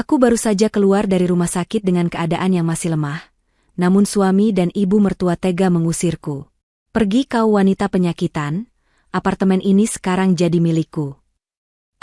Aku baru saja keluar dari rumah sakit dengan keadaan yang masih lemah, namun suami dan ibu mertua tega mengusirku. Pergi kau wanita penyakitan, apartemen ini sekarang jadi milikku.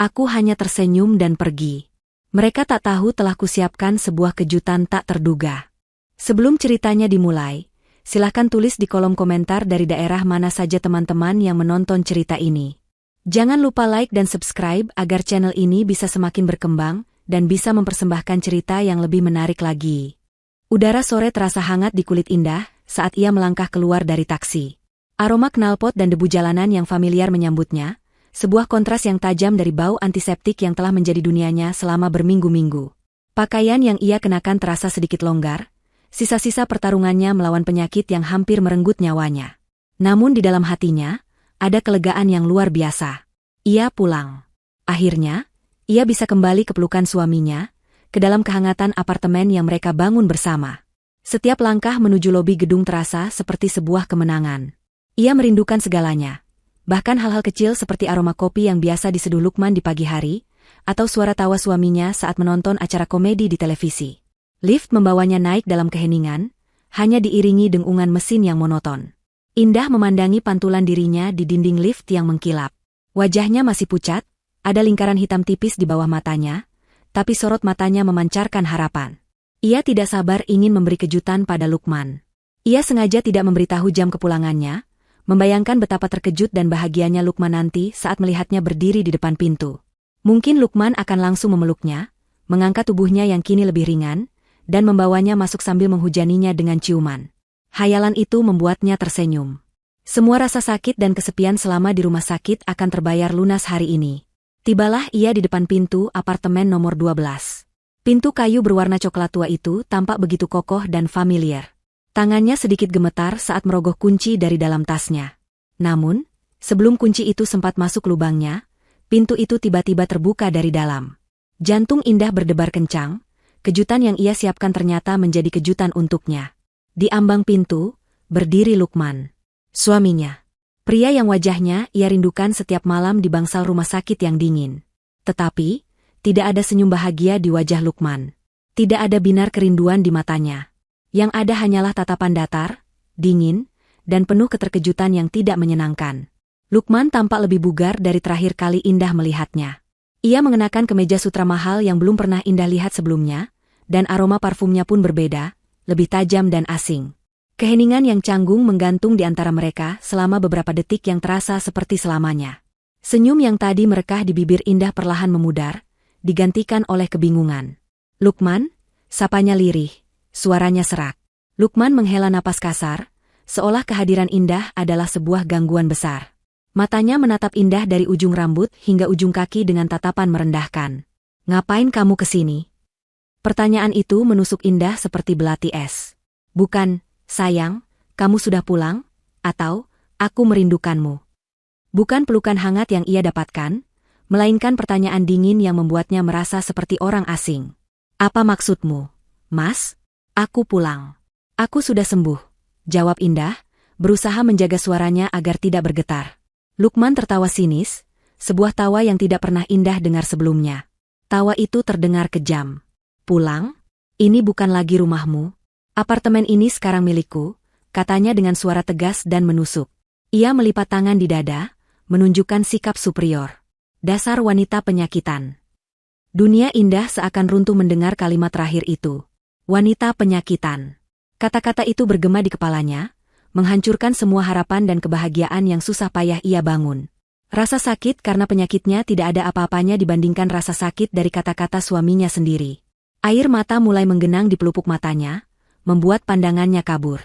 Aku hanya tersenyum dan pergi. Mereka tak tahu telah kusiapkan sebuah kejutan tak terduga. Sebelum ceritanya dimulai, silahkan tulis di kolom komentar dari daerah mana saja teman-teman yang menonton cerita ini. Jangan lupa like dan subscribe agar channel ini bisa semakin berkembang dan bisa mempersembahkan cerita yang lebih menarik lagi. Udara sore terasa hangat di kulit Indah saat ia melangkah keluar dari taksi. Aroma knalpot dan debu jalanan yang familiar menyambutnya, sebuah kontras yang tajam dari bau antiseptik yang telah menjadi dunianya selama berminggu-minggu. Pakaian yang ia kenakan terasa sedikit longgar, sisa-sisa pertarungannya melawan penyakit yang hampir merenggut nyawanya. Namun di dalam hatinya, ada kelegaan yang luar biasa. Ia pulang. Akhirnya, ia bisa kembali ke pelukan suaminya, ke dalam kehangatan apartemen yang mereka bangun bersama. Setiap langkah menuju lobi gedung terasa seperti sebuah kemenangan. Ia merindukan segalanya. Bahkan hal-hal kecil seperti aroma kopi yang biasa diseduh Lukman di pagi hari, atau suara tawa suaminya saat menonton acara komedi di televisi. Lift membawanya naik dalam keheningan, hanya diiringi dengungan mesin yang monoton. Indah memandangi pantulan dirinya di dinding lift yang mengkilap. Wajahnya masih pucat, ada lingkaran hitam tipis di bawah matanya, tapi sorot matanya memancarkan harapan. Ia tidak sabar ingin memberi kejutan pada Lukman. Ia sengaja tidak memberitahu jam kepulangannya, membayangkan betapa terkejut dan bahagianya Lukman nanti saat melihatnya berdiri di depan pintu. Mungkin Lukman akan langsung memeluknya, mengangkat tubuhnya yang kini lebih ringan, dan membawanya masuk sambil menghujaninya dengan ciuman. Hayalan itu membuatnya tersenyum. Semua rasa sakit dan kesepian selama di rumah sakit akan terbayar lunas hari ini. Tibalah ia di depan pintu apartemen nomor 12. Pintu kayu berwarna coklat tua itu tampak begitu kokoh dan familiar. Tangannya sedikit gemetar saat merogoh kunci dari dalam tasnya. Namun, sebelum kunci itu sempat masuk lubangnya, pintu itu tiba-tiba terbuka dari dalam. Jantung Indah berdebar kencang, kejutan yang ia siapkan ternyata menjadi kejutan untuknya. Di ambang pintu, berdiri Lukman. Suaminya. Pria yang wajahnya ia rindukan setiap malam di bangsal rumah sakit yang dingin. Tetapi, tidak ada senyum bahagia di wajah Lukman. Tidak ada binar kerinduan di matanya. Yang ada hanyalah tatapan datar, dingin, dan penuh keterkejutan yang tidak menyenangkan. Lukman tampak lebih bugar dari terakhir kali Indah melihatnya. Ia mengenakan kemeja sutra mahal yang belum pernah Indah lihat sebelumnya, dan aroma parfumnya pun berbeda, lebih tajam dan asing. Keheningan yang canggung menggantung di antara mereka selama beberapa detik yang terasa seperti selamanya. Senyum yang tadi merekah di bibir Indah perlahan memudar, digantikan oleh kebingungan. Lukman, sapanya lirih, suaranya serak. Lukman menghela napas kasar, seolah kehadiran Indah adalah sebuah gangguan besar. Matanya menatap Indah dari ujung rambut hingga ujung kaki dengan tatapan merendahkan. Ngapain kamu kesini? Pertanyaan itu menusuk Indah seperti belati es. Bukan, sayang, kamu sudah pulang, atau, aku merindukanmu. Bukan pelukan hangat yang ia dapatkan, melainkan pertanyaan dingin yang membuatnya merasa seperti orang asing. Apa maksudmu, Mas? Aku pulang. Aku sudah sembuh, jawab Indah, berusaha menjaga suaranya agar tidak bergetar. Lukman tertawa sinis, sebuah tawa yang tidak pernah Indah dengar sebelumnya. Tawa itu terdengar kejam. Pulang? Ini bukan lagi rumahmu. Apartemen ini sekarang milikku, katanya dengan suara tegas dan menusuk. Ia melipat tangan di dada, menunjukkan sikap superior. Dasar wanita penyakitan. Dunia Indah seakan runtuh mendengar kalimat terakhir itu. Wanita penyakitan. Kata-kata itu bergema di kepalanya, menghancurkan semua harapan dan kebahagiaan yang susah payah ia bangun. Rasa sakit karena penyakitnya tidak ada apa-apanya dibandingkan rasa sakit dari kata-kata suaminya sendiri. Air mata mulai menggenang di pelupuk matanya, membuat pandangannya kabur.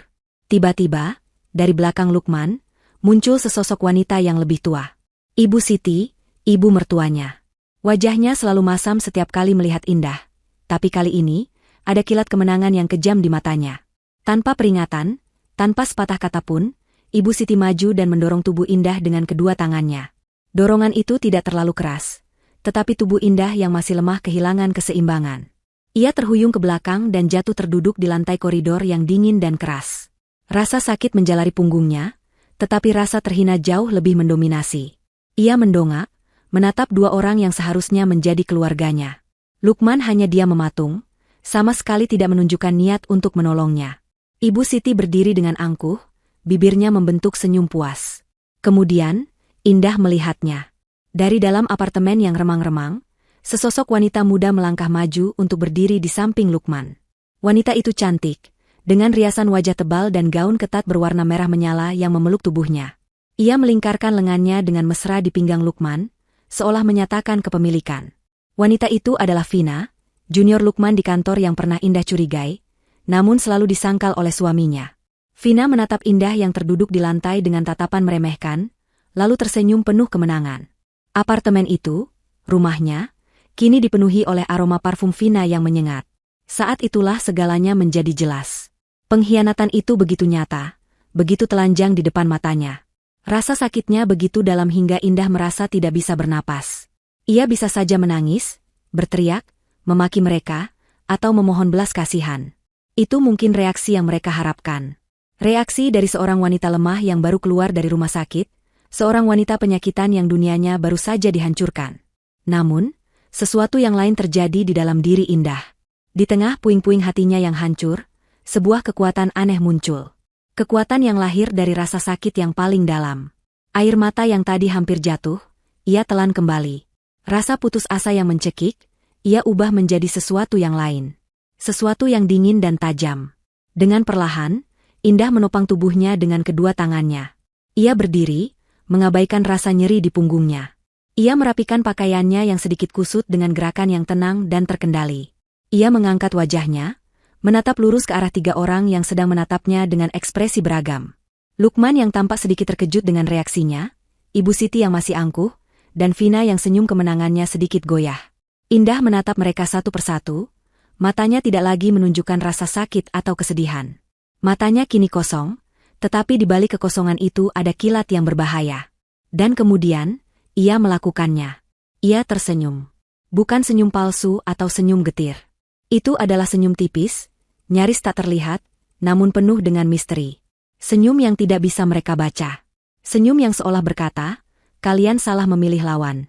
Tiba-tiba, dari belakang Lukman, muncul sesosok wanita yang lebih tua. Ibu Siti, ibu mertuanya. Wajahnya selalu masam setiap kali melihat Indah, tapi kali ini, ada kilat kemenangan yang kejam di matanya. Tanpa peringatan, tanpa sepatah kata pun, Ibu Siti maju dan mendorong tubuh Indah dengan kedua tangannya. Dorongan itu tidak terlalu keras, tetapi tubuh Indah yang masih lemah kehilangan keseimbangan. Ia terhuyung ke belakang dan jatuh terduduk di lantai koridor yang dingin dan keras. Rasa sakit menjalari punggungnya, tetapi rasa terhina jauh lebih mendominasi. Ia mendongak, menatap dua orang yang seharusnya menjadi keluarganya. Lukman hanya diam mematung, sama sekali tidak menunjukkan niat untuk menolongnya. Ibu Siti berdiri dengan angkuh, bibirnya membentuk senyum puas. Kemudian, Indah melihatnya. Dari dalam apartemen yang remang-remang, sesosok wanita muda melangkah maju untuk berdiri di samping Lukman. Wanita itu cantik, dengan riasan wajah tebal dan gaun ketat berwarna merah menyala yang memeluk tubuhnya. Ia melingkarkan lengannya dengan mesra di pinggang Lukman, seolah menyatakan kepemilikan. Wanita itu adalah Vina, junior Lukman di kantor yang pernah Indah curigai, namun selalu disangkal oleh suaminya. Vina menatap Indah yang terduduk di lantai dengan tatapan meremehkan, lalu tersenyum penuh kemenangan. Apartemen itu, rumahnya, kini dipenuhi oleh aroma parfum Vina yang menyengat. Saat itulah segalanya menjadi jelas. Pengkhianatan itu begitu nyata, begitu telanjang di depan matanya. Rasa sakitnya begitu dalam hingga Indah merasa tidak bisa bernapas. Ia bisa saja menangis, berteriak, memaki mereka, atau memohon belas kasihan. Itu mungkin reaksi yang mereka harapkan. Reaksi dari seorang wanita lemah yang baru keluar dari rumah sakit, seorang wanita penyakitan yang dunianya baru saja dihancurkan. Namun, sesuatu yang lain terjadi di dalam diri Indah. Di tengah puing-puing hatinya yang hancur, sebuah kekuatan aneh muncul. Kekuatan yang lahir dari rasa sakit yang paling dalam. Air mata yang tadi hampir jatuh, ia telan kembali. Rasa putus asa yang mencekik, ia ubah menjadi sesuatu yang lain. Sesuatu yang dingin dan tajam. Dengan perlahan, Indah menopang tubuhnya dengan kedua tangannya. Ia berdiri, mengabaikan rasa nyeri di punggungnya. Ia merapikan pakaiannya yang sedikit kusut dengan gerakan yang tenang dan terkendali. Ia mengangkat wajahnya, menatap lurus ke arah tiga orang yang sedang menatapnya dengan ekspresi beragam. Lukman yang tampak sedikit terkejut dengan reaksinya, Ibu Siti yang masih angkuh, dan Vina yang senyum kemenangannya sedikit goyah. Indah menatap mereka satu persatu, matanya tidak lagi menunjukkan rasa sakit atau kesedihan. Matanya kini kosong, tetapi di balik kekosongan itu ada kilat yang berbahaya. Dan kemudian, ia melakukannya. Ia tersenyum. Bukan senyum palsu atau senyum getir. Itu adalah senyum tipis, nyaris tak terlihat, namun penuh dengan misteri. Senyum yang tidak bisa mereka baca. Senyum yang seolah berkata, kalian salah memilih lawan.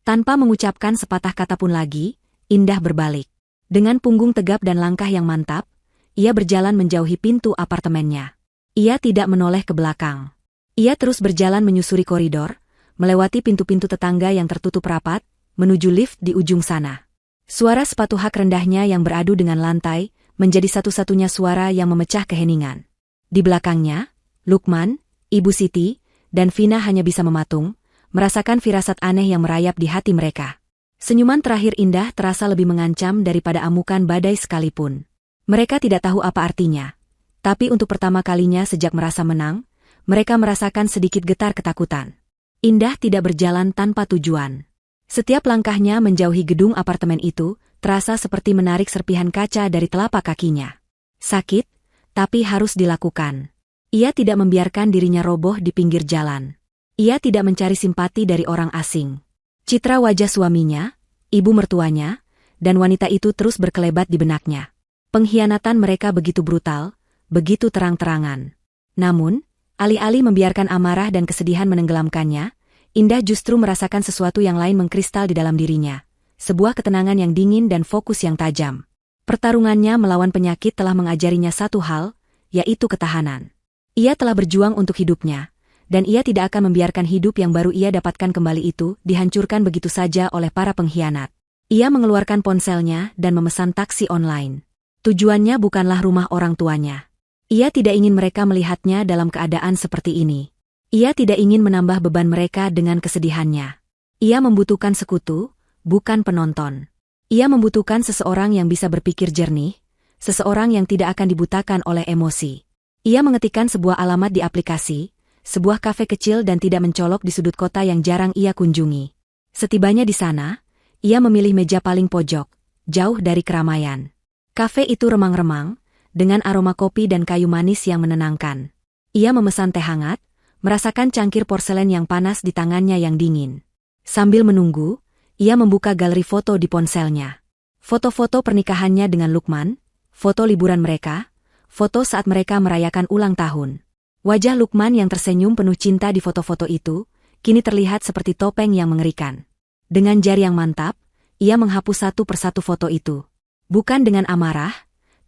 Tanpa mengucapkan sepatah kata pun lagi, Indah berbalik. Dengan punggung tegap dan langkah yang mantap, ia berjalan menjauhi pintu apartemennya. Ia tidak menoleh ke belakang. Ia terus berjalan menyusuri koridor, melewati pintu-pintu tetangga yang tertutup rapat, menuju lift di ujung sana. Suara sepatu hak rendahnya yang beradu dengan lantai, menjadi satu-satunya suara yang memecah keheningan. Di belakangnya, Lukman, Ibu Siti, dan Vina hanya bisa mematung, merasakan firasat aneh yang merayap di hati mereka. Senyuman terakhir Indah terasa lebih mengancam daripada amukan badai sekalipun. Mereka tidak tahu apa artinya. Tapi untuk pertama kalinya sejak merasa menang, mereka merasakan sedikit getar ketakutan. Indah tidak berjalan tanpa tujuan. Setiap langkahnya menjauhi gedung apartemen itu, terasa seperti menarik serpihan kaca dari telapak kakinya. Sakit, tapi harus dilakukan. Ia tidak membiarkan dirinya roboh di pinggir jalan. Ia tidak mencari simpati dari orang asing. Citra wajah suaminya, ibu mertuanya, dan wanita itu terus berkelebat di benaknya. Pengkhianatan mereka begitu brutal, begitu terang-terangan. Namun, alih-alih membiarkan amarah dan kesedihan menenggelamkannya, Indah justru merasakan sesuatu yang lain mengkristal di dalam dirinya. Sebuah ketenangan yang dingin dan fokus yang tajam. Pertarungannya melawan penyakit telah mengajarinya satu hal, yaitu ketahanan. Ia telah berjuang untuk hidupnya, dan ia tidak akan membiarkan hidup yang baru ia dapatkan kembali itu dihancurkan begitu saja oleh para pengkhianat. Ia mengeluarkan ponselnya dan memesan taksi online. Tujuannya bukanlah rumah orang tuanya. Ia tidak ingin mereka melihatnya dalam keadaan seperti ini. Ia tidak ingin menambah beban mereka dengan kesedihannya. Ia membutuhkan sekutu, bukan penonton. Ia membutuhkan seseorang yang bisa berpikir jernih, seseorang yang tidak akan dibutakan oleh emosi. Ia mengetikkan sebuah alamat di aplikasi, sebuah kafe kecil dan tidak mencolok di sudut kota yang jarang ia kunjungi. Setibanya di sana, ia memilih meja paling pojok, jauh dari keramaian. Kafe itu remang-remang, dengan aroma kopi dan kayu manis yang menenangkan. Ia memesan teh hangat, merasakan cangkir porselen yang panas di tangannya yang dingin. Sambil menunggu, ia membuka galeri foto di ponselnya. Foto-foto pernikahannya dengan Lukman, foto liburan mereka, foto saat mereka merayakan ulang tahun. Wajah Lukman yang tersenyum penuh cinta di foto-foto itu, kini terlihat seperti topeng yang mengerikan. Dengan jari yang mantap, ia menghapus satu persatu foto itu. Bukan dengan amarah,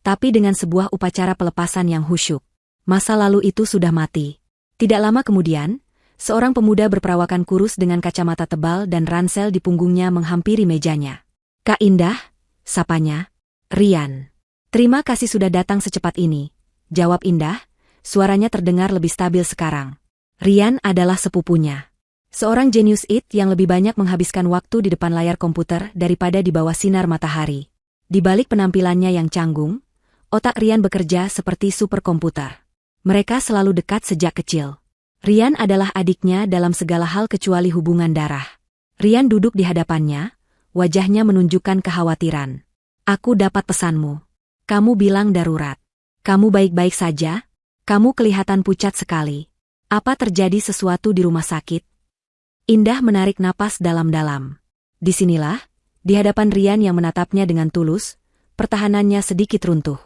tapi dengan sebuah upacara pelepasan yang khusyuk. Masa lalu itu sudah mati. Tidak lama kemudian, seorang pemuda berperawakan kurus dengan kacamata tebal dan ransel di punggungnya menghampiri mejanya. "Kak Indah," sapanya. "Rian." "Terima kasih sudah datang secepat ini," jawab Indah, suaranya terdengar lebih stabil sekarang. Rian adalah sepupunya. Seorang jenius IT yang lebih banyak menghabiskan waktu di depan layar komputer daripada di bawah sinar matahari. Di balik penampilannya yang canggung, otak Rian bekerja seperti superkomputer. Mereka selalu dekat sejak kecil. Rian adalah adiknya dalam segala hal kecuali hubungan darah. Rian duduk di hadapannya, wajahnya menunjukkan kekhawatiran. "Aku dapat pesanmu. Kamu bilang darurat. Kamu baik-baik saja? Kamu kelihatan pucat sekali. Apa terjadi sesuatu di rumah sakit?" Indah menarik napas dalam-dalam. Disinilah, di hadapan Rian yang menatapnya dengan tulus, pertahanannya sedikit runtuh.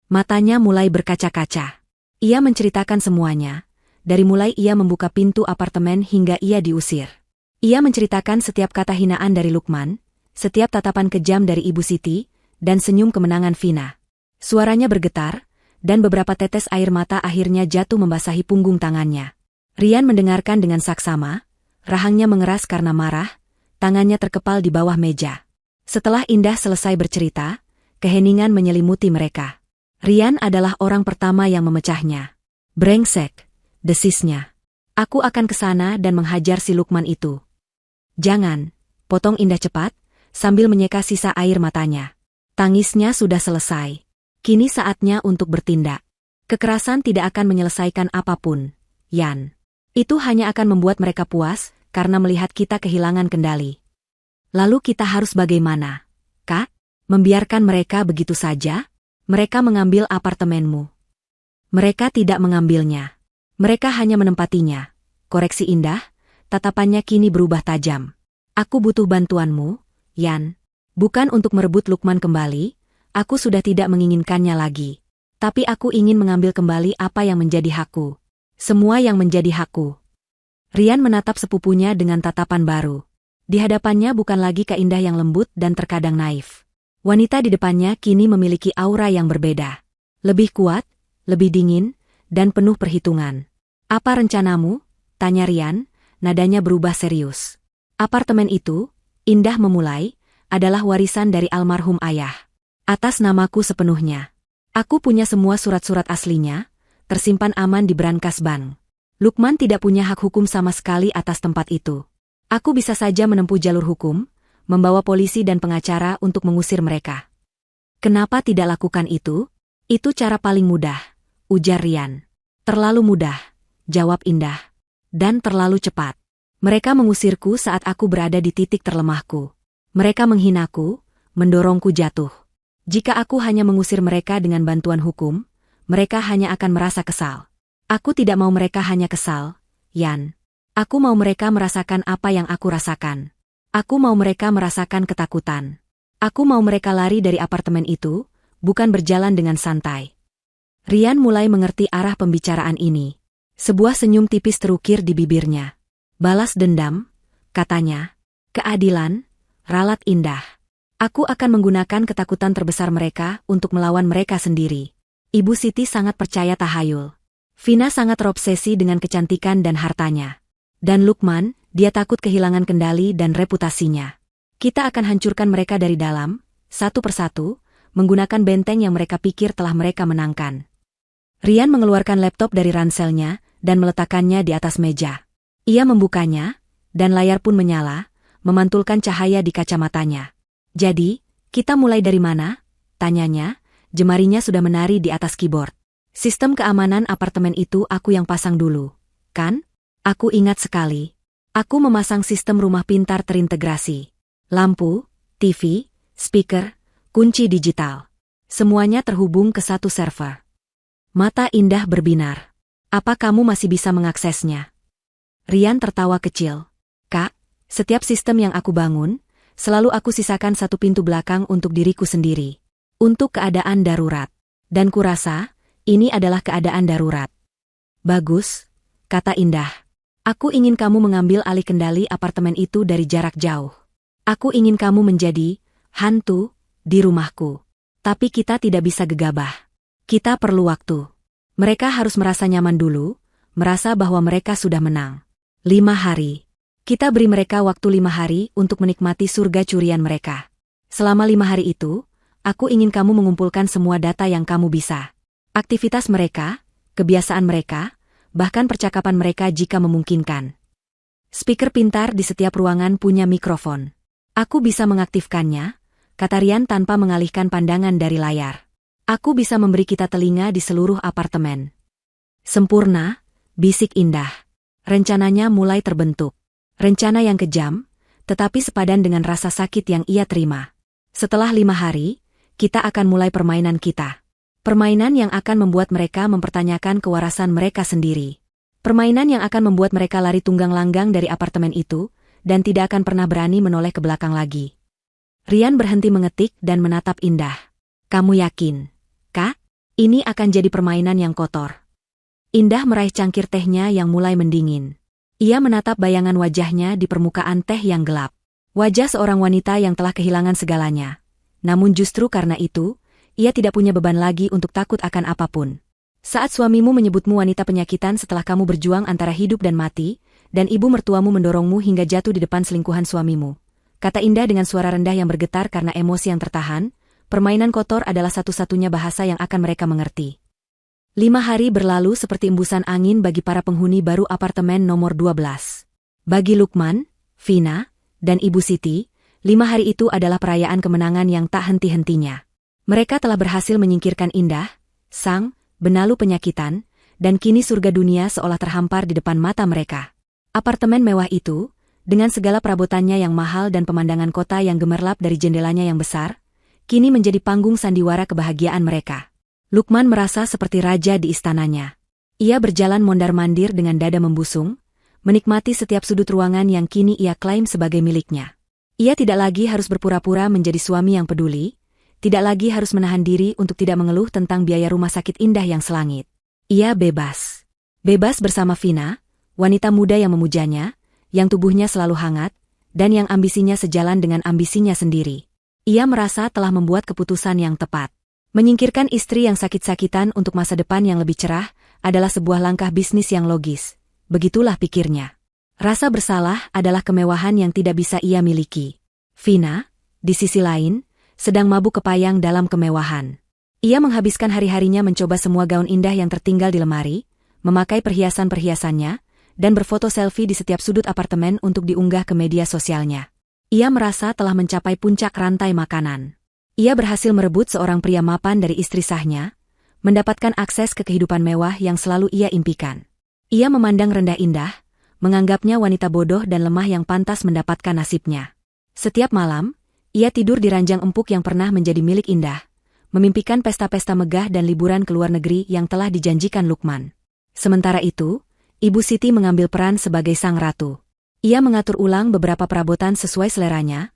Matanya mulai berkaca-kaca. Ia menceritakan semuanya, dari mulai ia membuka pintu apartemen hingga ia diusir. Ia menceritakan setiap kata hinaan dari Lukman, setiap tatapan kejam dari Ibu Siti, dan senyum kemenangan Vina. Suaranya bergetar, dan beberapa tetes air mata akhirnya jatuh membasahi punggung tangannya. Rian mendengarkan dengan saksama, rahangnya mengeras karena marah, tangannya terkepal di bawah meja. Setelah Indah selesai bercerita, keheningan menyelimuti mereka. Rian adalah orang pertama yang memecahnya. "Brengsek," desisnya. "Aku akan ke sana dan menghajar si Lukman itu." "Jangan," potong Indah cepat, sambil menyeka sisa air matanya. Tangisnya sudah selesai. Kini saatnya untuk bertindak. Kekerasan tidak akan menyelesaikan apapun, Yan. Itu hanya akan membuat mereka puas, karena melihat kita kehilangan kendali. Lalu kita harus bagaimana, Kak? Membiarkan mereka begitu saja? Mereka mengambil apartemenmu. Mereka tidak mengambilnya. Mereka hanya menempatinya. Koreksi Indah, tatapannya kini berubah tajam. Aku butuh bantuanmu, Yan. Bukan untuk merebut Lukman kembali, aku sudah tidak menginginkannya lagi. Tapi aku ingin mengambil kembali apa yang menjadi hakku. Semua yang menjadi hakku. Rian menatap sepupunya dengan tatapan baru. Di hadapannya bukan lagi Kak Indah yang lembut dan terkadang naif. Wanita di depannya kini memiliki aura yang berbeda. Lebih kuat, lebih dingin, dan penuh perhitungan. "Apa rencanamu?" tanya Rian, nadanya berubah serius. "Apartemen itu," Indah memulai, "adalah warisan dari almarhum ayah. Atas namaku sepenuhnya. Aku punya semua surat-surat aslinya, tersimpan aman di brankas bank. Lukman tidak punya hak hukum sama sekali atas tempat itu. Aku bisa saja menempuh jalur hukum, membawa polisi dan pengacara untuk mengusir mereka." "Kenapa tidak lakukan itu? Itu cara paling mudah," ujar Rian. "Terlalu mudah," jawab Indah. "Dan terlalu cepat. Mereka mengusirku saat aku berada di titik terlemahku. Mereka menghinaku, mendorongku jatuh. Jika aku hanya mengusir mereka dengan bantuan hukum, mereka hanya akan merasa kesal. Aku tidak mau mereka hanya kesal, Yan. Aku mau mereka merasakan apa yang aku rasakan. Aku mau mereka merasakan ketakutan. Aku mau mereka lari dari apartemen itu, bukan berjalan dengan santai." Rian mulai mengerti arah pembicaraan ini. Sebuah senyum tipis terukir di bibirnya. "Balas dendam," katanya. "Keadilan, ralat Indah. Aku akan menggunakan ketakutan terbesar mereka untuk melawan mereka sendiri." Ibu Siti sangat percaya tahayul. Vina sangat terobsesi dengan kecantikan dan hartanya. Dan Lukman, dia takut kehilangan kendali dan reputasinya. Kita akan hancurkan mereka dari dalam, satu persatu, menggunakan benteng yang mereka pikir telah mereka menangkan. Rian mengeluarkan laptop dari ranselnya dan meletakkannya di atas meja. Ia membukanya, dan layar pun menyala, memantulkan cahaya di kacamatanya. "Jadi, kita mulai dari mana?" tanyanya, jemarinya sudah menari di atas keyboard. "Sistem keamanan apartemen itu aku yang pasang dulu, kan? Aku ingat sekali. Aku memasang sistem rumah pintar terintegrasi. Lampu, TV, speaker, kunci digital. Semuanya terhubung ke satu server." Mata Indah berbinar. "Apa kamu masih bisa mengaksesnya?" Rian tertawa kecil. "Kak, setiap sistem yang aku bangun, selalu aku sisakan satu pintu belakang untuk diriku sendiri. Untuk keadaan darurat. Dan kurasa, ini adalah keadaan darurat." "Bagus," kata Indah. "Aku ingin kamu mengambil alih kendali apartemen itu dari jarak jauh. Aku ingin kamu menjadi hantu di rumahku. Tapi kita tidak bisa gegabah. Kita perlu waktu. Mereka harus merasa nyaman dulu, merasa bahwa mereka sudah menang. 5 hari. Kita beri mereka waktu 5 hari untuk menikmati surga curian mereka. Selama 5 hari itu, aku ingin kamu mengumpulkan semua data yang kamu bisa. Aktivitas mereka, kebiasaan mereka, bahkan percakapan mereka jika memungkinkan. Speaker pintar di setiap ruangan punya mikrofon. Aku bisa mengaktifkannya, kata Rian tanpa mengalihkan pandangan dari layar. Aku bisa memberi kita telinga di seluruh apartemen. Sempurna, bisik Indah. Rencananya mulai terbentuk. Rencana yang kejam, tetapi sepadan dengan rasa sakit yang ia terima. Setelah 5 hari, kita akan mulai permainan kita. Permainan yang akan membuat mereka mempertanyakan kewarasan mereka sendiri. Permainan yang akan membuat mereka lari tunggang langgang dari apartemen itu, dan tidak akan pernah berani menoleh ke belakang lagi. Rian berhenti mengetik dan menatap Indah. Kamu yakin, Kak? Ini akan jadi permainan yang kotor. Indah meraih cangkir tehnya yang mulai mendingin. Ia menatap bayangan wajahnya di permukaan teh yang gelap. Wajah seorang wanita yang telah kehilangan segalanya. Namun justru karena itu, ia tidak punya beban lagi untuk takut akan apapun. Saat suamimu menyebutmu wanita penyakitan setelah kamu berjuang antara hidup dan mati, dan ibu mertuamu mendorongmu hingga jatuh di depan selingkuhan suamimu, kata Indah dengan suara rendah yang bergetar karena emosi yang tertahan, permainan kotor adalah satu-satunya bahasa yang akan mereka mengerti. 5 hari berlalu seperti embusan angin bagi para penghuni baru apartemen nomor 12. Bagi Lukman, Vina, dan Ibu Siti, 5 hari itu adalah perayaan kemenangan yang tak henti-hentinya. Mereka telah berhasil menyingkirkan Indah, sang benalu penyakitan, dan kini surga dunia seolah terhampar di depan mata mereka. Apartemen mewah itu, dengan segala perabotannya yang mahal dan pemandangan kota yang gemerlap dari jendelanya yang besar, kini menjadi panggung sandiwara kebahagiaan mereka. Lukman merasa seperti raja di istananya. Ia berjalan mondar-mandir dengan dada membusung, menikmati setiap sudut ruangan yang kini ia klaim sebagai miliknya. Ia tidak lagi harus berpura-pura menjadi suami yang peduli, tidak lagi harus menahan diri untuk tidak mengeluh tentang biaya rumah sakit Indah yang selangit. Ia bebas. Bebas bersama Vina, wanita muda yang memujanya, yang tubuhnya selalu hangat, dan yang ambisinya sejalan dengan ambisinya sendiri. Ia merasa telah membuat keputusan yang tepat. Menyingkirkan istri yang sakit-sakitan untuk masa depan yang lebih cerah adalah sebuah langkah bisnis yang logis. Begitulah pikirnya. Rasa bersalah adalah kemewahan yang tidak bisa ia miliki. Vina, di sisi lain, sedang mabuk kepayang dalam kemewahan. Ia menghabiskan hari-harinya mencoba semua gaun indah yang tertinggal di lemari, memakai perhiasan-perhiasannya, dan berfoto selfie di setiap sudut apartemen untuk diunggah ke media sosialnya. Ia merasa telah mencapai puncak rantai makanan. Ia berhasil merebut seorang pria mapan dari istri sahnya, mendapatkan akses ke kehidupan mewah yang selalu ia impikan. Ia memandang rendah Indah, menganggapnya wanita bodoh dan lemah yang pantas mendapatkan nasibnya. Setiap malam, ia tidur di ranjang empuk yang pernah menjadi milik Indah, memimpikan pesta-pesta megah dan liburan ke luar negeri yang telah dijanjikan Lukman. Sementara itu, Ibu Siti mengambil peran sebagai sang ratu. Ia mengatur ulang beberapa perabotan sesuai seleranya,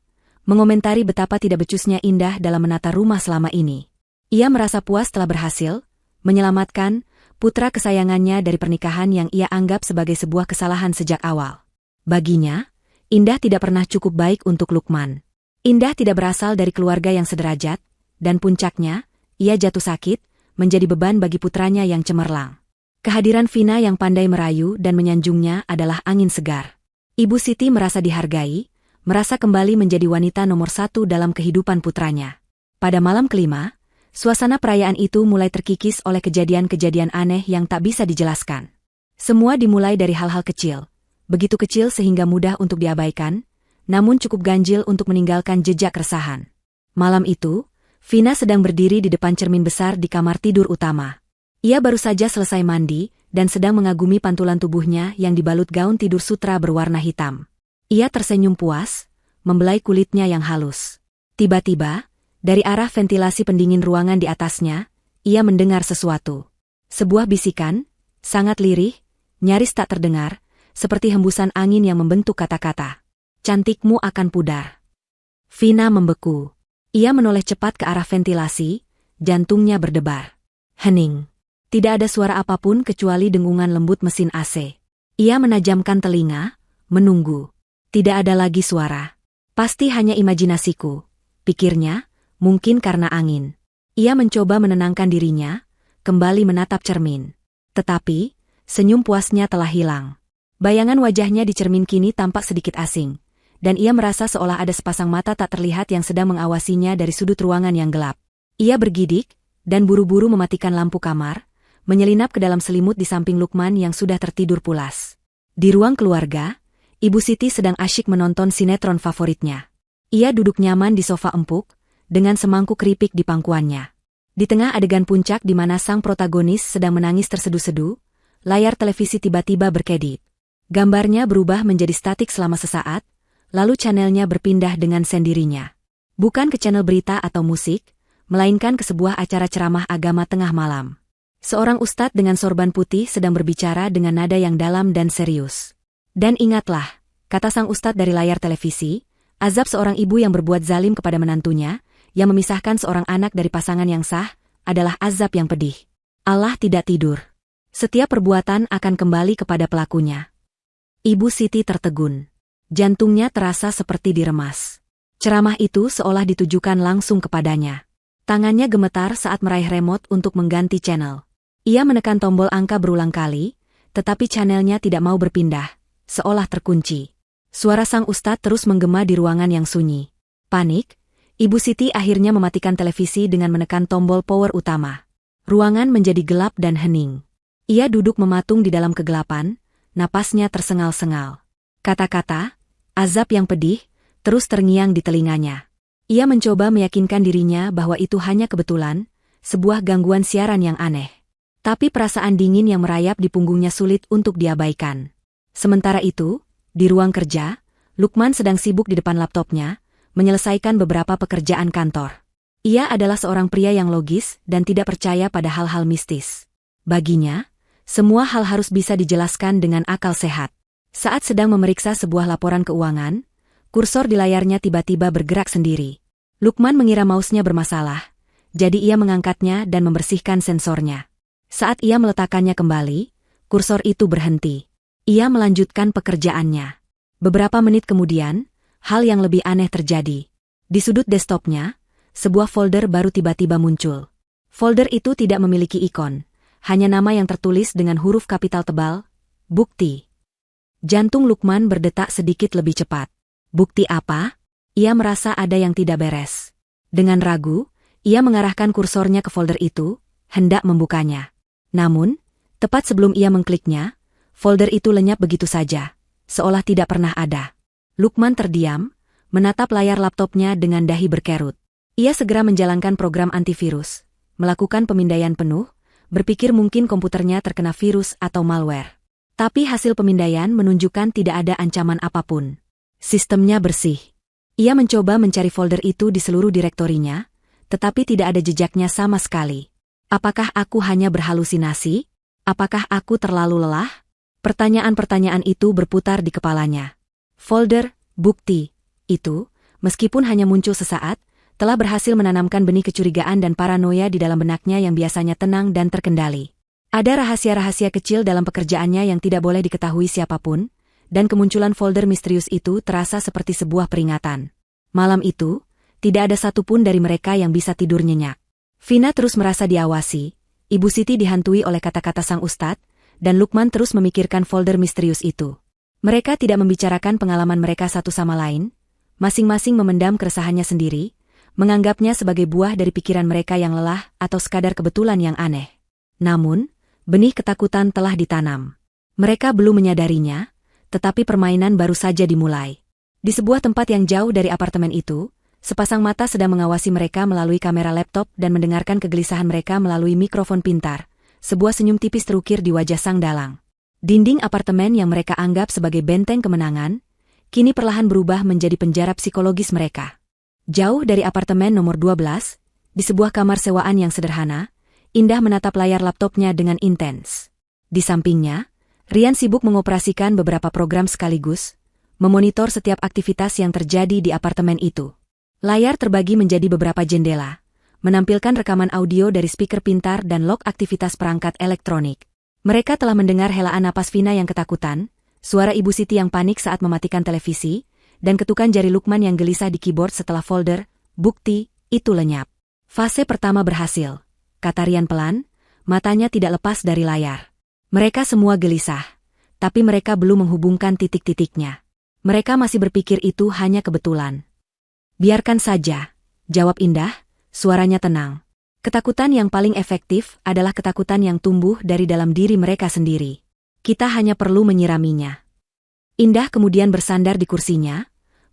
mengomentari betapa tidak becusnya Indah dalam menata rumah selama ini. Ia merasa puas telah berhasil menyelamatkan putra kesayangannya dari pernikahan yang ia anggap sebagai sebuah kesalahan sejak awal. Baginya, Indah tidak pernah cukup baik untuk Lukman. Indah tidak berasal dari keluarga yang sederajat, dan puncaknya, ia jatuh sakit, menjadi beban bagi putranya yang cemerlang. Kehadiran Vina yang pandai merayu dan menyanjungnya adalah angin segar. Ibu Siti merasa dihargai, merasa kembali menjadi wanita nomor 1 dalam kehidupan putranya. Pada malam kelima, suasana perayaan itu mulai terkikis oleh kejadian-kejadian aneh yang tak bisa dijelaskan. Semua dimulai dari hal-hal kecil, begitu kecil sehingga mudah untuk diabaikan, namun cukup ganjil untuk meninggalkan jejak keresahan. Malam itu, Vina sedang berdiri di depan cermin besar di kamar tidur utama. Ia baru saja selesai mandi, dan sedang mengagumi pantulan tubuhnya yang dibalut gaun tidur sutra berwarna hitam. Ia tersenyum puas, membelai kulitnya yang halus. Tiba-tiba, dari arah ventilasi pendingin ruangan di atasnya, ia mendengar sesuatu. Sebuah bisikan, sangat lirih, nyaris tak terdengar, seperti hembusan angin yang membentuk kata-kata. Cantikmu akan pudar. Vina membeku. Ia menoleh cepat ke arah ventilasi, jantungnya berdebar. Hening. Tidak ada suara apapun kecuali dengungan lembut mesin AC. Ia menajamkan telinga, menunggu. Tidak ada lagi suara. Pasti hanya imajinasiku, pikirnya, mungkin karena angin. Ia mencoba menenangkan dirinya, kembali menatap cermin. Tetapi, senyum puasnya telah hilang. Bayangan wajahnya di cermin kini tampak sedikit asing, dan ia merasa seolah ada sepasang mata tak terlihat yang sedang mengawasinya dari sudut ruangan yang gelap. Ia bergidik, dan buru-buru mematikan lampu kamar, menyelinap ke dalam selimut di samping Lukman yang sudah tertidur pulas. Di ruang keluarga, Ibu Siti sedang asyik menonton sinetron favoritnya. Ia duduk nyaman di sofa empuk, dengan semangkuk keripik di pangkuannya. Di tengah adegan puncak di mana sang protagonis sedang menangis terseduh-seduh, layar televisi tiba-tiba berkedip. Gambarnya berubah menjadi statik selama sesaat, lalu channelnya berpindah dengan sendirinya. Bukan ke channel berita atau musik, melainkan ke sebuah acara ceramah agama tengah malam. Seorang ustadz dengan sorban putih sedang berbicara dengan nada yang dalam dan serius. Dan ingatlah, kata sang ustadz dari layar televisi, azab seorang ibu yang berbuat zalim kepada menantunya, yang memisahkan seorang anak dari pasangan yang sah, adalah azab yang pedih. Allah tidak tidur. Setiap perbuatan akan kembali kepada pelakunya. Ibu Siti tertegun. Jantungnya terasa seperti diremas. Ceramah itu seolah ditujukan langsung kepadanya. Tangannya gemetar saat meraih remote untuk mengganti channel. Ia menekan tombol angka berulang kali, tetapi channelnya tidak mau berpindah, seolah terkunci. Suara sang ustadz terus menggema di ruangan yang sunyi. Panik, Ibu Siti akhirnya mematikan televisi dengan menekan tombol power utama. Ruangan menjadi gelap dan hening. Ia duduk mematung di dalam kegelapan, napasnya tersengal-sengal. Kata-kata, azab yang pedih, terus terngiang di telinganya. Ia mencoba meyakinkan dirinya bahwa itu hanya kebetulan, sebuah gangguan siaran yang aneh. Tapi perasaan dingin yang merayap di punggungnya sulit untuk diabaikan. Sementara itu, di ruang kerja, Lukman sedang sibuk di depan laptopnya, menyelesaikan beberapa pekerjaan kantor. Ia adalah seorang pria yang logis dan tidak percaya pada hal-hal mistis. Baginya, semua hal harus bisa dijelaskan dengan akal sehat. Saat sedang memeriksa sebuah laporan keuangan, kursor di layarnya tiba-tiba bergerak sendiri. Lukman mengira mouse-nya bermasalah, jadi ia mengangkatnya dan membersihkan sensornya. Saat ia meletakkannya kembali, kursor itu berhenti. Ia melanjutkan pekerjaannya. Beberapa menit kemudian, hal yang lebih aneh terjadi. Di sudut desktopnya, sebuah folder baru tiba-tiba muncul. Folder itu tidak memiliki ikon, hanya nama yang tertulis dengan huruf kapital tebal, bukti. Jantung Lukman berdetak sedikit lebih cepat. Bukti apa? Ia merasa ada yang tidak beres. Dengan ragu, ia mengarahkan kursornya ke folder itu, hendak membukanya. Namun, tepat sebelum ia mengkliknya, folder itu lenyap begitu saja, seolah tidak pernah ada. Lukman terdiam, menatap layar laptopnya dengan dahi berkerut. Ia segera menjalankan program antivirus, melakukan pemindaian penuh, berpikir mungkin komputernya terkena virus atau malware. Tapi hasil pemindaian menunjukkan tidak ada ancaman apapun. Sistemnya bersih. Ia mencoba mencari folder itu di seluruh direktorinya, tetapi tidak ada jejaknya sama sekali. Apakah aku hanya berhalusinasi? Apakah aku terlalu lelah? Pertanyaan-pertanyaan itu berputar di kepalanya. Folder, bukti, itu, meskipun hanya muncul sesaat, telah berhasil menanamkan benih kecurigaan dan paranoia di dalam benaknya yang biasanya tenang dan terkendali. Ada rahasia-rahasia kecil dalam pekerjaannya yang tidak boleh diketahui siapapun, dan kemunculan folder misterius itu terasa seperti sebuah peringatan. Malam itu, tidak ada satupun dari mereka yang bisa tidur nyenyak. Vina terus merasa diawasi, Ibu Siti dihantui oleh kata-kata sang ustadz, dan Lukman terus memikirkan folder misterius itu. Mereka tidak membicarakan pengalaman mereka satu sama lain, masing-masing memendam keresahannya sendiri, menganggapnya sebagai buah dari pikiran mereka yang lelah atau sekadar kebetulan yang aneh. Namun, benih ketakutan telah ditanam. Mereka belum menyadarinya, tetapi permainan baru saja dimulai. Di sebuah tempat yang jauh dari apartemen itu, sepasang mata sedang mengawasi mereka melalui kamera laptop dan mendengarkan kegelisahan mereka melalui mikrofon pintar. Sebuah senyum tipis terukir di wajah sang dalang. Dinding apartemen yang mereka anggap sebagai benteng kemenangan, kini perlahan berubah menjadi penjara psikologis mereka. Jauh dari apartemen nomor 12, di sebuah kamar sewaan yang sederhana, Indah menatap layar laptopnya dengan intens. Di sampingnya, Rian sibuk mengoperasikan beberapa program sekaligus, memonitor setiap aktivitas yang terjadi di apartemen itu. Layar terbagi menjadi beberapa jendela, menampilkan rekaman audio dari speaker pintar dan log aktivitas perangkat elektronik. Mereka telah mendengar helaan napas Vina yang ketakutan, suara Ibu Siti yang panik saat mematikan televisi, dan ketukan jari Lukman yang gelisah di keyboard setelah folder, bukti, itu lenyap. Fase pertama berhasil, kata Rian pelan, matanya tidak lepas dari layar. Mereka semua gelisah, tapi mereka belum menghubungkan titik-titiknya. Mereka masih berpikir itu hanya kebetulan. Biarkan saja, jawab Indah, suaranya tenang. Ketakutan yang paling efektif adalah ketakutan yang tumbuh dari dalam diri mereka sendiri. Kita hanya perlu menyiraminya. Indah kemudian bersandar di kursinya,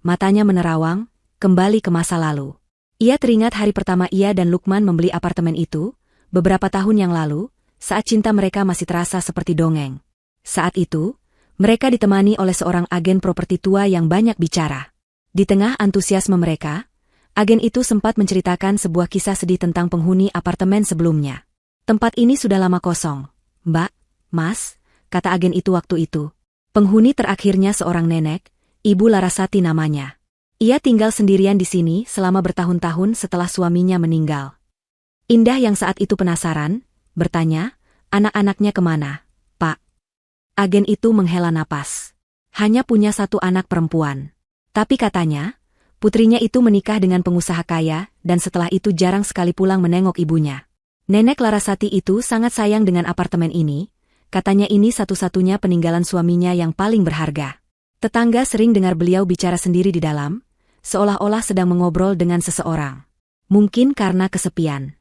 matanya menerawang, kembali ke masa lalu. Ia teringat hari pertama ia dan Lukman membeli apartemen itu, beberapa tahun yang lalu, saat cinta mereka masih terasa seperti dongeng. Saat itu, mereka ditemani oleh seorang agen properti tua yang banyak bicara. Di tengah antusiasme mereka, agen itu sempat menceritakan sebuah kisah sedih tentang penghuni apartemen sebelumnya. Tempat ini sudah lama kosong, Mbak, Mas, kata agen itu waktu itu. Penghuni terakhirnya seorang nenek, Ibu Larasati namanya. Ia tinggal sendirian di sini selama bertahun-tahun setelah suaminya meninggal. Indah yang saat itu penasaran, bertanya, anak-anaknya kemana, Pak? Agen itu menghela napas. Hanya punya satu anak perempuan. Tapi katanya, putrinya itu menikah dengan pengusaha kaya dan setelah itu jarang sekali pulang menengok ibunya. Nenek Larasati itu sangat sayang dengan apartemen ini, katanya ini satu-satunya peninggalan suaminya yang paling berharga. Tetangga sering dengar beliau bicara sendiri di dalam, seolah-olah sedang mengobrol dengan seseorang. Mungkin karena kesepian.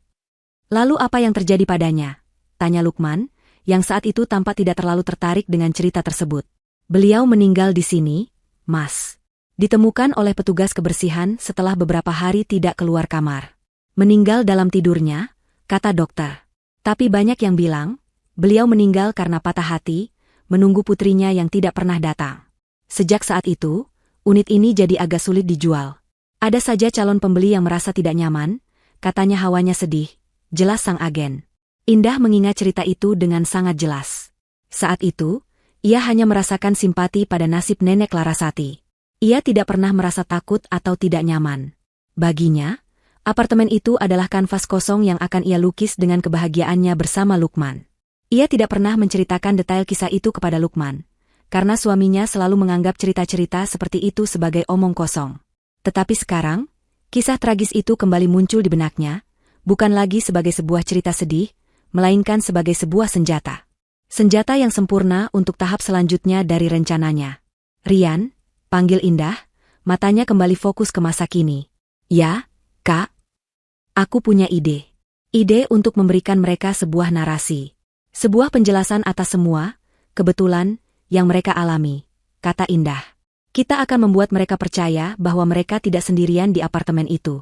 Lalu apa yang terjadi padanya? Tanya Lukman, yang saat itu tampak tidak terlalu tertarik dengan cerita tersebut. Beliau meninggal di sini, Mas. Ditemukan oleh petugas kebersihan setelah beberapa hari tidak keluar kamar. Meninggal dalam tidurnya, kata dokter. Tapi banyak yang bilang, beliau meninggal karena patah hati, menunggu putrinya yang tidak pernah datang. Sejak saat itu, unit ini jadi agak sulit dijual. Ada saja calon pembeli yang merasa tidak nyaman, katanya hawanya sedih, jelas sang agen. Indah mengingat cerita itu dengan sangat jelas. Saat itu, ia hanya merasakan simpati pada nasib nenek Larasati. Ia tidak pernah merasa takut atau tidak nyaman. Baginya, apartemen itu adalah kanvas kosong yang akan ia lukis dengan kebahagiaannya bersama Lukman. Ia tidak pernah menceritakan detail kisah itu kepada Lukman, karena suaminya selalu menganggap cerita-cerita seperti itu sebagai omong kosong. Tetapi sekarang, kisah tragis itu kembali muncul di benaknya, bukan lagi sebagai sebuah cerita sedih, melainkan sebagai sebuah senjata. Senjata yang sempurna untuk tahap selanjutnya dari rencananya. Rian, panggil Indah, matanya kembali fokus ke masa kini. Ya, Kak. Aku punya ide. Ide untuk memberikan mereka sebuah narasi. Sebuah penjelasan atas semua, kebetulan, yang mereka alami, kata Indah. Kita akan membuat mereka percaya bahwa mereka tidak sendirian di apartemen itu.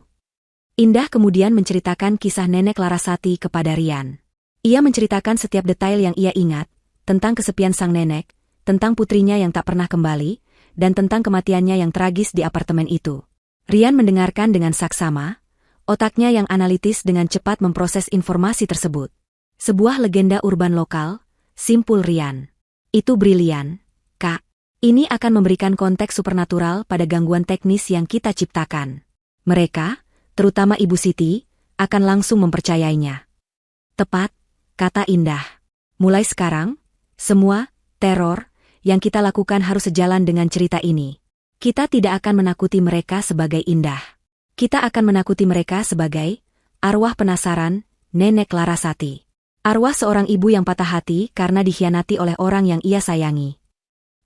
Indah kemudian menceritakan kisah nenek Larasati kepada Rian. Ia menceritakan setiap detail yang ia ingat, tentang kesepian sang nenek, tentang putrinya yang tak pernah kembali, dan tentang kematiannya yang tragis di apartemen itu. Rian mendengarkan dengan saksama, otaknya yang analitis dengan cepat memproses informasi tersebut. Sebuah legenda urban lokal, simpul Rian. Itu brilian, Kak. Ini akan memberikan konteks supernatural pada gangguan teknis yang kita ciptakan. Mereka, terutama Ibu Siti, akan langsung mempercayainya. Tepat, kata Indah. Mulai sekarang, semua teror yang kita lakukan harus sejalan dengan cerita ini. Kita tidak akan menakuti mereka sebagai Indah. Kita akan menakuti mereka sebagai arwah penasaran, nenek Larasati. Arwah seorang ibu yang patah hati karena dikhianati oleh orang yang ia sayangi.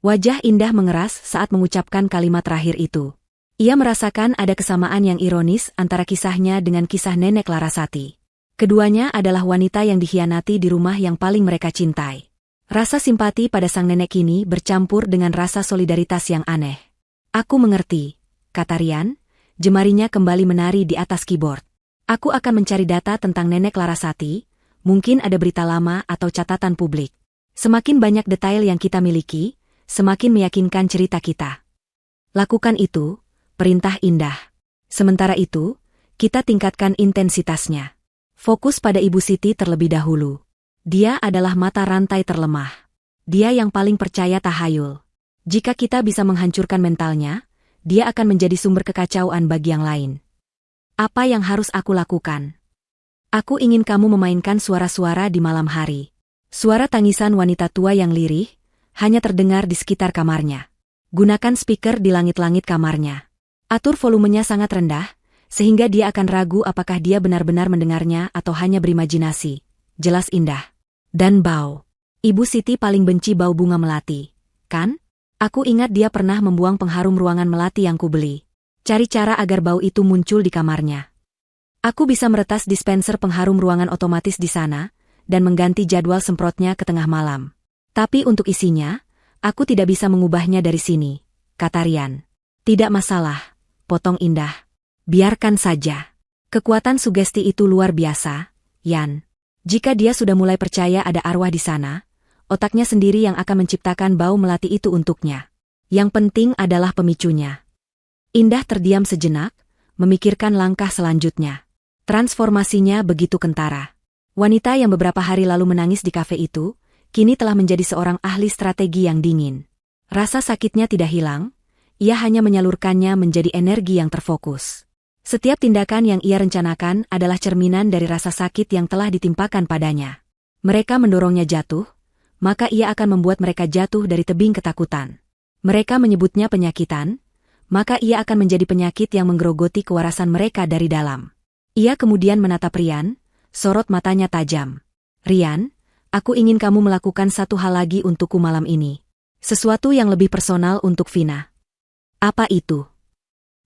Wajah Indah mengeras saat mengucapkan kalimat terakhir itu. Ia merasakan ada kesamaan yang ironis antara kisahnya dengan kisah nenek Larasati. Keduanya adalah wanita yang dikhianati di rumah yang paling mereka cintai. Rasa simpati pada sang nenek ini bercampur dengan rasa solidaritas yang aneh. Aku mengerti, kata Rian, jemarinya kembali menari di atas keyboard. Aku akan mencari data tentang nenek Larasati. Mungkin ada berita lama atau catatan publik. Semakin banyak detail yang kita miliki, semakin meyakinkan cerita kita. Lakukan itu, perintah Indah. Sementara itu, kita tingkatkan intensitasnya. Fokus pada Ibu Siti terlebih dahulu. Dia adalah mata rantai terlemah. Dia yang paling percaya tahayul. Jika kita bisa menghancurkan mentalnya, dia akan menjadi sumber kekacauan bagi yang lain. Apa yang harus aku lakukan? Aku ingin kamu memainkan suara-suara di malam hari. Suara tangisan wanita tua yang lirih, hanya terdengar di sekitar kamarnya. Gunakan speaker di langit-langit kamarnya. Atur volumenya sangat rendah, sehingga dia akan ragu apakah dia benar-benar mendengarnya atau hanya berimajinasi. Jelas indah. Dan bau. Ibu Siti paling benci bau bunga melati, kan? Aku ingat dia pernah membuang pengharum ruangan melati yang kubeli. Cari cara agar bau itu muncul di kamarnya. Aku bisa meretas dispenser pengharum ruangan otomatis di sana, dan mengganti jadwal semprotnya ke tengah malam. Tapi untuk isinya, aku tidak bisa mengubahnya dari sini, kata Rian. Tidak masalah, potong Indah. Biarkan saja. Kekuatan sugesti itu luar biasa, Yan. Jika dia sudah mulai percaya ada arwah di sana, otaknya sendiri yang akan menciptakan bau melati itu untuknya. Yang penting adalah pemicunya. Indah terdiam sejenak, memikirkan langkah selanjutnya. Transformasinya begitu kentara. Wanita yang beberapa hari lalu menangis di kafe itu, kini telah menjadi seorang ahli strategi yang dingin. Rasa sakitnya tidak hilang, ia hanya menyalurkannya menjadi energi yang terfokus. Setiap tindakan yang ia rencanakan adalah cerminan dari rasa sakit yang telah ditimpakan padanya. Mereka mendorongnya jatuh, maka ia akan membuat mereka jatuh dari tebing ketakutan. Mereka menyebutnya penyakitan, maka ia akan menjadi penyakit yang menggerogoti kewarasan mereka dari dalam. Ia kemudian menatap Rian, sorot matanya tajam. Rian, aku ingin kamu melakukan satu hal lagi untukku malam ini. Sesuatu yang lebih personal untuk Vina. Apa itu?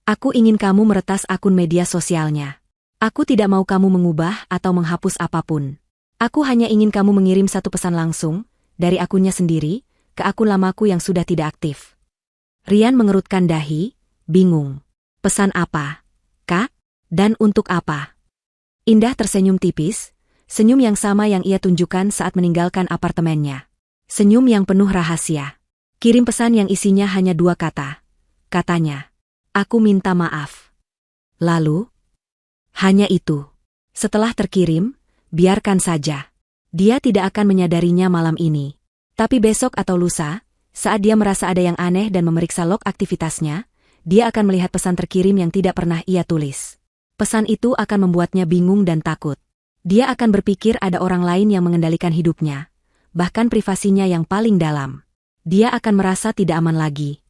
Aku ingin kamu meretas akun media sosialnya. Aku tidak mau kamu mengubah atau menghapus apapun. Aku hanya ingin kamu mengirim satu pesan langsung, dari akunnya sendiri, ke akun lamaku yang sudah tidak aktif. Rian mengerutkan dahi, bingung. Pesan apa, Kak? Dan untuk apa? Indah tersenyum tipis, senyum yang sama yang ia tunjukkan saat meninggalkan apartemennya. Senyum yang penuh rahasia. Kirim pesan yang isinya hanya 2 kata. Katanya, aku minta maaf. Lalu? Hanya itu. Setelah terkirim, biarkan saja. Dia tidak akan menyadarinya malam ini. Tapi besok atau lusa, saat dia merasa ada yang aneh dan memeriksa log aktivitasnya, dia akan melihat pesan terkirim yang tidak pernah ia tulis. Pesan itu akan membuatnya bingung dan takut. Dia akan berpikir ada orang lain yang mengendalikan hidupnya, bahkan privasinya yang paling dalam. Dia akan merasa tidak aman lagi.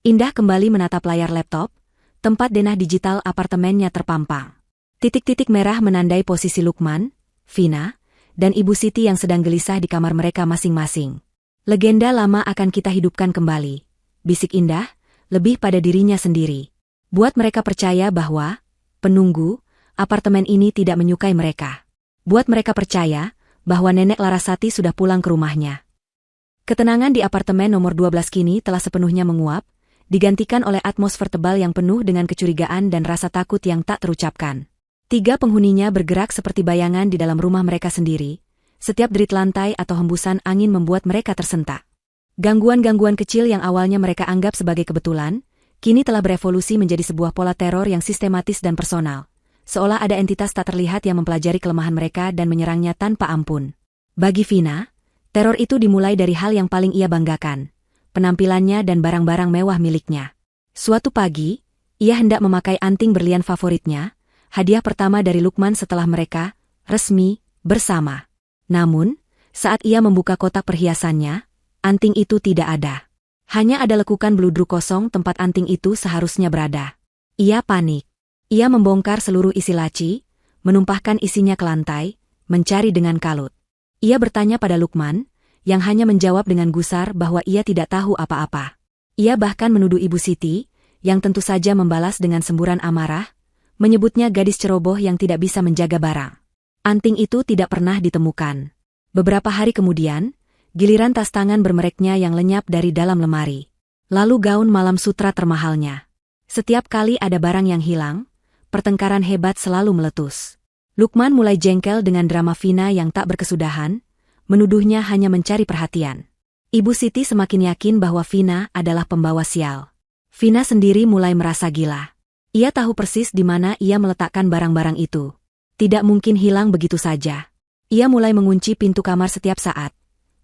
Indah kembali menatap layar laptop, tempat denah digital apartemennya terpampang. Titik-titik merah menandai posisi Lukman, Vina, dan Ibu Siti yang sedang gelisah di kamar mereka masing-masing. Legenda lama akan kita hidupkan kembali, bisik Indah, lebih pada dirinya sendiri. Buat mereka percaya bahwa, penunggu, apartemen ini tidak menyukai mereka. Buat mereka percaya bahwa Nenek Larasati sudah pulang ke rumahnya. Ketenangan di apartemen nomor 12 kini telah sepenuhnya menguap, digantikan oleh atmosfer tebal yang penuh dengan kecurigaan dan rasa takut yang tak terucapkan. 3 penghuninya bergerak seperti bayangan di dalam rumah mereka sendiri. Setiap derit lantai atau hembusan angin membuat mereka tersentak. Gangguan-gangguan kecil yang awalnya mereka anggap sebagai kebetulan, kini telah berevolusi menjadi sebuah pola teror yang sistematis dan personal. Seolah ada entitas tak terlihat yang mempelajari kelemahan mereka dan menyerangnya tanpa ampun. Bagi Vina, teror itu dimulai dari hal yang paling ia banggakan, penampilannya dan barang-barang mewah miliknya. Suatu pagi, ia hendak memakai anting berlian favoritnya, hadiah pertama dari Lukman setelah mereka resmi bersama. Namun, saat ia membuka kotak perhiasannya, anting itu tidak ada. Hanya ada lekukan beludru kosong tempat anting itu seharusnya berada. Ia panik. Ia membongkar seluruh isi laci, menumpahkan isinya ke lantai, mencari dengan kalut. Ia bertanya pada Lukman, yang hanya menjawab dengan gusar bahwa ia tidak tahu apa-apa. Ia bahkan menuduh Ibu Siti, yang tentu saja membalas dengan semburan amarah, menyebutnya gadis ceroboh yang tidak bisa menjaga barang. Anting itu tidak pernah ditemukan. Beberapa hari kemudian, giliran tas tangan bermereknya yang lenyap dari dalam lemari. Lalu gaun malam sutra termahalnya. Setiap kali ada barang yang hilang, pertengkaran hebat selalu meletus. Lukman mulai jengkel dengan drama Vina yang tak berkesudahan, menuduhnya hanya mencari perhatian. Ibu Siti semakin yakin bahwa Vina adalah pembawa sial. Vina sendiri mulai merasa gila. Ia tahu persis di mana ia meletakkan barang-barang itu. Tidak mungkin hilang begitu saja. Ia mulai mengunci pintu kamar setiap saat.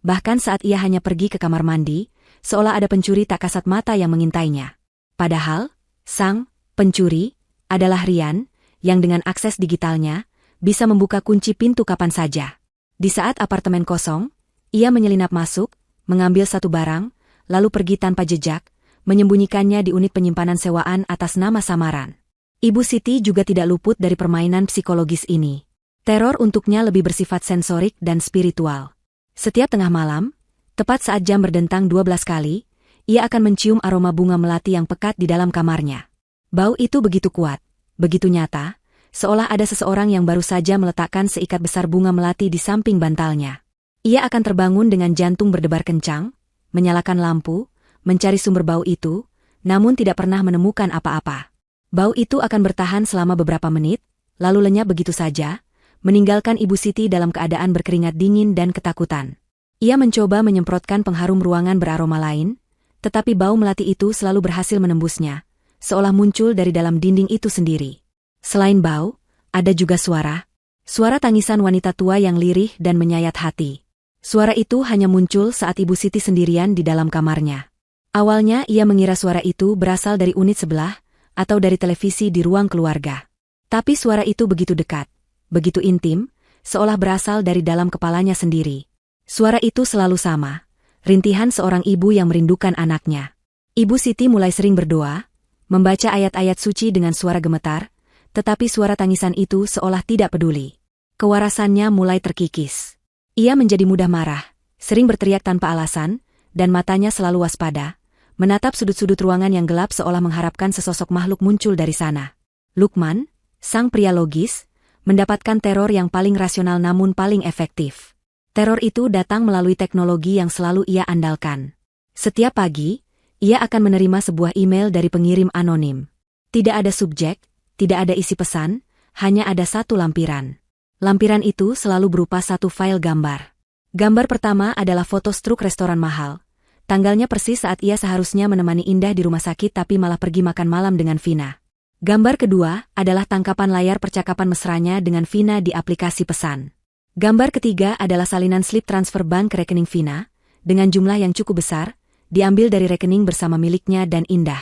Bahkan saat ia hanya pergi ke kamar mandi, seolah ada pencuri tak kasat mata yang mengintainya. Padahal, sang pencuri adalah Rian, yang dengan akses digitalnya, bisa membuka kunci pintu kapan saja. Di saat apartemen kosong, ia menyelinap masuk, mengambil satu barang, lalu pergi tanpa jejak, menyembunyikannya di unit penyimpanan sewaan atas nama samaran. Ibu Siti juga tidak luput dari permainan psikologis ini. Teror untuknya lebih bersifat sensorik dan spiritual. Setiap tengah malam, tepat saat jam berdentang 12 kali, ia akan mencium aroma bunga melati yang pekat di dalam kamarnya. Bau itu begitu kuat, begitu nyata, seolah ada seseorang yang baru saja meletakkan seikat besar bunga melati di samping bantalnya. Ia akan terbangun dengan jantung berdebar kencang, menyalakan lampu, mencari sumber bau itu, namun tidak pernah menemukan apa-apa. Bau itu akan bertahan selama beberapa menit, lalu lenyap begitu saja, meninggalkan Ibu Siti dalam keadaan berkeringat dingin dan ketakutan. Ia mencoba menyemprotkan pengharum ruangan beraroma lain, tetapi bau melati itu selalu berhasil menembusnya, seolah muncul dari dalam dinding itu sendiri. Selain bau, ada juga suara. Suara tangisan wanita tua yang lirih dan menyayat hati. Suara itu hanya muncul saat Ibu Siti sendirian di dalam kamarnya. Awalnya ia mengira suara itu berasal dari unit sebelah, atau dari televisi di ruang keluarga. Tapi suara itu begitu dekat, begitu intim, seolah berasal dari dalam kepalanya sendiri. Suara itu selalu sama, rintihan seorang ibu yang merindukan anaknya. Ibu Siti mulai sering berdoa, membaca ayat-ayat suci dengan suara gemetar, tetapi suara tangisan itu seolah tidak peduli. Kewarasannya mulai terkikis. Ia menjadi mudah marah, sering berteriak tanpa alasan, dan matanya selalu waspada, menatap sudut-sudut ruangan yang gelap seolah mengharapkan sesosok makhluk muncul dari sana. Lukman, sang pria logis, mendapatkan teror yang paling rasional namun paling efektif. Teror itu datang melalui teknologi yang selalu ia andalkan. Setiap pagi, ia akan menerima sebuah email dari pengirim anonim. Tidak ada subjek, tidak ada isi pesan, hanya ada satu lampiran. Lampiran itu selalu berupa satu file gambar. Gambar pertama adalah foto struk restoran mahal. Tanggalnya persis saat ia seharusnya menemani Indah di rumah sakit tapi malah pergi makan malam dengan Vina. Gambar kedua adalah tangkapan layar percakapan mesranya dengan Vina di aplikasi pesan. Gambar ketiga adalah salinan slip transfer bank ke rekening Vina, dengan jumlah yang cukup besar, diambil dari rekening bersama miliknya dan Indah.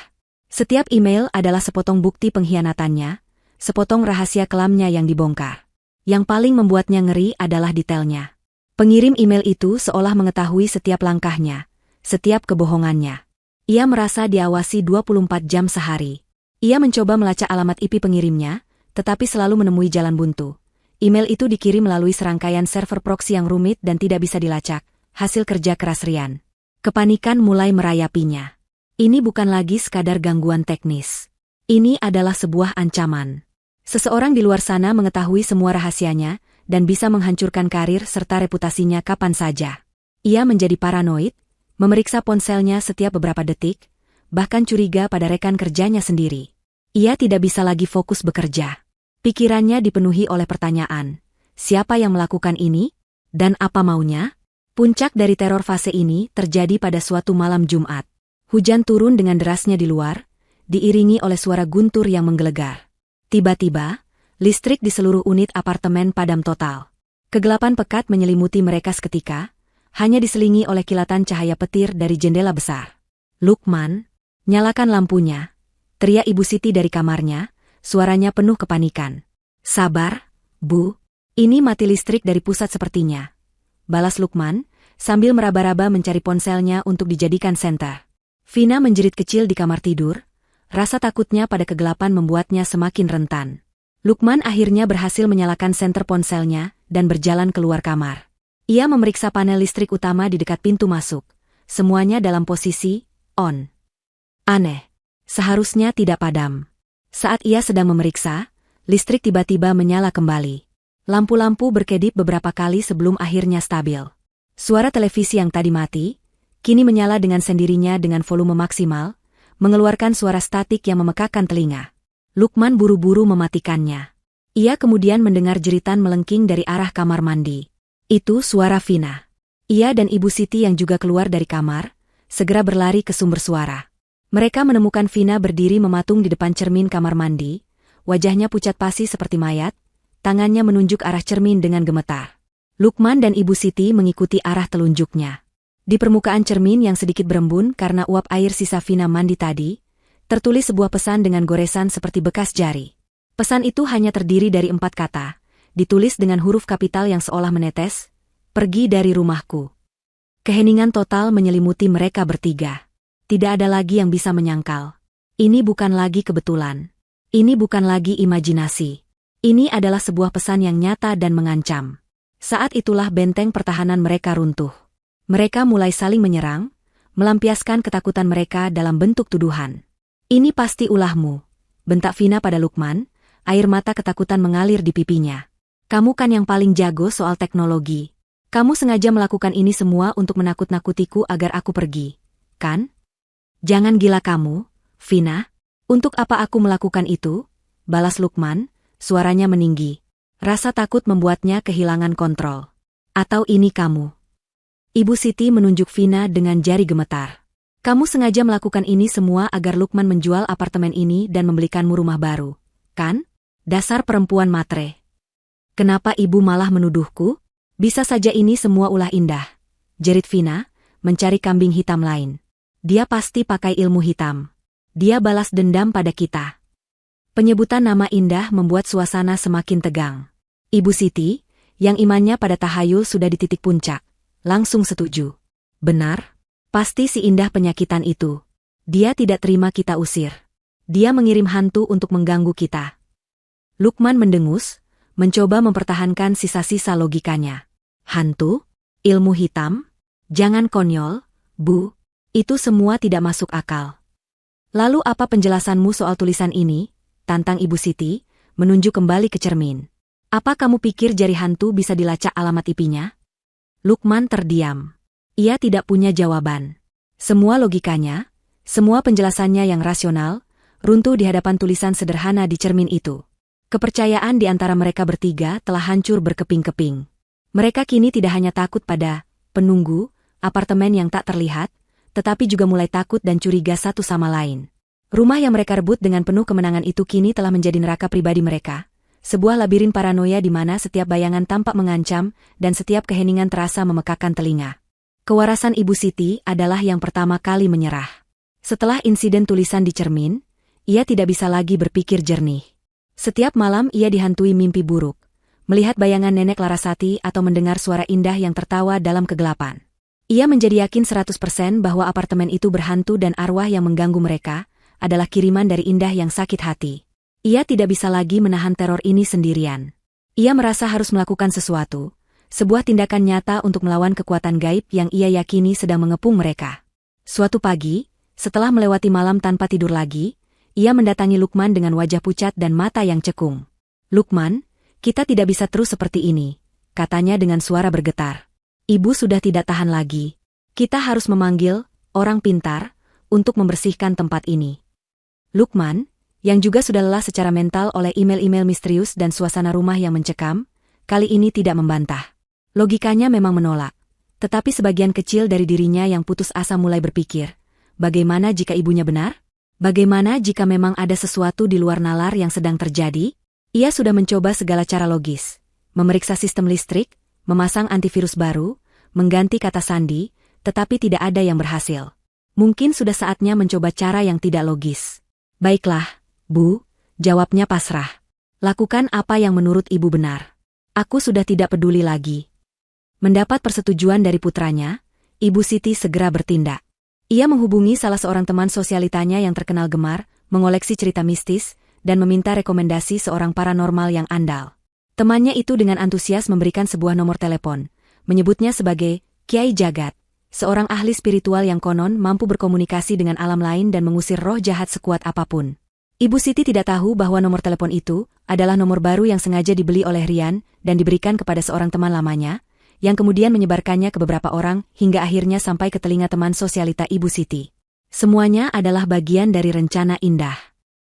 Setiap email adalah sepotong bukti pengkhianatannya, sepotong rahasia kelamnya yang dibongkar. Yang paling membuatnya ngeri adalah detailnya. Pengirim email itu seolah mengetahui setiap langkahnya, setiap kebohongannya. Ia merasa diawasi 24 jam sehari. Ia mencoba melacak alamat IP pengirimnya, tetapi selalu menemui jalan buntu. Email itu dikirim melalui serangkaian server proxy yang rumit dan tidak bisa dilacak, hasil kerja keras Rian. Kepanikan mulai merayapinya. Ini bukan lagi sekadar gangguan teknis. Ini adalah sebuah ancaman. Seseorang di luar sana mengetahui semua rahasianya, dan bisa menghancurkan karir serta reputasinya kapan saja. Ia menjadi paranoid, memeriksa ponselnya setiap beberapa detik, bahkan curiga pada rekan kerjanya sendiri. Ia tidak bisa lagi fokus bekerja. Pikirannya dipenuhi oleh pertanyaan, siapa yang melakukan ini? Dan apa maunya? Puncak dari teror fase ini terjadi pada suatu malam Jumat. Hujan turun dengan derasnya di luar, diiringi oleh suara guntur yang menggelegar. Tiba-tiba, listrik di seluruh unit apartemen padam total. Kegelapan pekat menyelimuti mereka seketika, hanya diselingi oleh kilatan cahaya petir dari jendela besar. Lukman, nyalakan lampunya, teriak Ibu Siti dari kamarnya, suaranya penuh kepanikan. Sabar, Bu, ini mati listrik dari pusat sepertinya. Balas Lukman, sambil meraba-raba mencari ponselnya untuk dijadikan senter. Vina menjerit kecil di kamar tidur, rasa takutnya pada kegelapan membuatnya semakin rentan. Lukman akhirnya berhasil menyalakan senter ponselnya dan berjalan keluar kamar. Ia memeriksa panel listrik utama di dekat pintu masuk. Semuanya dalam posisi on. Aneh. Seharusnya tidak padam. Saat ia sedang memeriksa, listrik tiba-tiba menyala kembali. Lampu-lampu berkedip beberapa kali sebelum akhirnya stabil. Suara televisi yang tadi mati, kini menyala dengan sendirinya dengan volume maksimal, mengeluarkan suara statik yang memekakkan telinga. Lukman buru-buru mematikannya. Ia kemudian mendengar jeritan melengking dari arah kamar mandi. Itu suara Vina. Ia dan Ibu Siti yang juga keluar dari kamar, segera berlari ke sumber suara. Mereka menemukan Vina berdiri mematung di depan cermin kamar mandi, wajahnya pucat pasi seperti mayat, tangannya menunjuk arah cermin dengan gemetar. Lukman dan Ibu Siti mengikuti arah telunjuknya. Di permukaan cermin yang sedikit berembun karena uap air sisa Vina mandi tadi, tertulis sebuah pesan dengan goresan seperti bekas jari. Pesan itu hanya terdiri dari 4 kata, ditulis dengan huruf kapital yang seolah menetes, "Pergi dari rumahku." Keheningan total menyelimuti mereka bertiga. Tidak ada lagi yang bisa menyangkal. Ini bukan lagi kebetulan. Ini bukan lagi imajinasi. Ini adalah sebuah pesan yang nyata dan mengancam. Saat itulah benteng pertahanan mereka runtuh. Mereka mulai saling menyerang, melampiaskan ketakutan mereka dalam bentuk tuduhan. Ini pasti ulahmu, bentak Vina pada Lukman, air mata ketakutan mengalir di pipinya. Kamu kan yang paling jago soal teknologi. Kamu sengaja melakukan ini semua untuk menakut-nakutiku agar aku pergi, kan? Jangan gila kamu, Vina. Untuk apa aku melakukan itu? Balas Lukman, suaranya meninggi. Rasa takut membuatnya kehilangan kontrol. Atau ini kamu? Ibu Siti menunjuk Vina dengan jari gemetar. Kamu sengaja melakukan ini semua agar Lukman menjual apartemen ini dan membelikanmu rumah baru, kan? Dasar perempuan matre. Kenapa ibu malah menuduhku? Bisa saja ini semua ulah Indah, jerit Vina, mencari kambing hitam lain. Dia pasti pakai ilmu hitam. Dia balas dendam pada kita. Penyebutan nama Indah membuat suasana semakin tegang. Ibu Siti, yang imannya pada tahayul sudah di titik puncak, langsung setuju. Benar, pasti si Indah penyakitan itu. Dia tidak terima kita usir. Dia mengirim hantu untuk mengganggu kita. Lukman mendengus, mencoba mempertahankan sisa-sisa logikanya. Hantu? Ilmu hitam? Jangan konyol, Bu. Itu semua tidak masuk akal. Lalu apa penjelasanmu soal tulisan ini? Tantang Ibu Siti, menunjuk kembali ke cermin. Apa kamu pikir jari hantu bisa dilacak alamat IP-nya? Lukman terdiam. Ia tidak punya jawaban. Semua logikanya, semua penjelasannya yang rasional, runtuh di hadapan tulisan sederhana di cermin itu. Kepercayaan di antara mereka bertiga telah hancur berkeping-keping. Mereka kini tidak hanya takut pada penunggu apartemen yang tak terlihat, tetapi juga mulai takut dan curiga satu sama lain. Rumah yang mereka rebut dengan penuh kemenangan itu kini telah menjadi neraka pribadi mereka, sebuah labirin paranoia di mana setiap bayangan tampak mengancam dan setiap keheningan terasa memekakan telinga. Kewarasan Ibu Siti adalah yang pertama kali menyerah. Setelah insiden tulisan di cermin, ia tidak bisa lagi berpikir jernih. Setiap malam ia dihantui mimpi buruk, melihat bayangan Nenek Larasati atau mendengar suara Indah yang tertawa dalam kegelapan. Ia menjadi yakin 100% bahwa apartemen itu berhantu dan arwah yang mengganggu mereka adalah kiriman dari Indah yang sakit hati. Ia tidak bisa lagi menahan teror ini sendirian. Ia merasa harus melakukan sesuatu, sebuah tindakan nyata untuk melawan kekuatan gaib yang ia yakini sedang mengepung mereka. Suatu pagi, setelah melewati malam tanpa tidur lagi, ia mendatangi Lukman dengan wajah pucat dan mata yang cekung. Lukman, kita tidak bisa terus seperti ini, katanya dengan suara bergetar. Ibu sudah tidak tahan lagi. Kita harus memanggil orang pintar untuk membersihkan tempat ini. Lukman, yang juga sudah lelah secara mental oleh email-email misterius dan suasana rumah yang mencekam, kali ini tidak membantah. Logikanya memang menolak, tetapi sebagian kecil dari dirinya yang putus asa mulai berpikir, bagaimana jika ibunya benar? Bagaimana jika memang ada sesuatu di luar nalar yang sedang terjadi? Ia sudah mencoba segala cara logis, memeriksa sistem listrik, memasang antivirus baru, mengganti kata sandi, tetapi tidak ada yang berhasil. Mungkin sudah saatnya mencoba cara yang tidak logis. Baiklah, Bu, jawabnya pasrah. Lakukan apa yang menurut Ibu benar. Aku sudah tidak peduli lagi. Mendapat persetujuan dari putranya, Ibu Siti segera bertindak. Ia menghubungi salah seorang teman sosialitanya yang terkenal gemar, mengoleksi cerita mistis, dan meminta rekomendasi seorang paranormal yang andal. Temannya itu dengan antusias memberikan sebuah nomor telepon, menyebutnya sebagai Kiai Jagat, seorang ahli spiritual yang konon mampu berkomunikasi dengan alam lain dan mengusir roh jahat sekuat apapun. Ibu Siti tidak tahu bahwa nomor telepon itu adalah nomor baru yang sengaja dibeli oleh Rian dan diberikan kepada seorang teman lamanya, yang kemudian menyebarkannya ke beberapa orang hingga akhirnya sampai ke telinga teman sosialita Ibu Siti. Semuanya adalah bagian dari rencana Indah.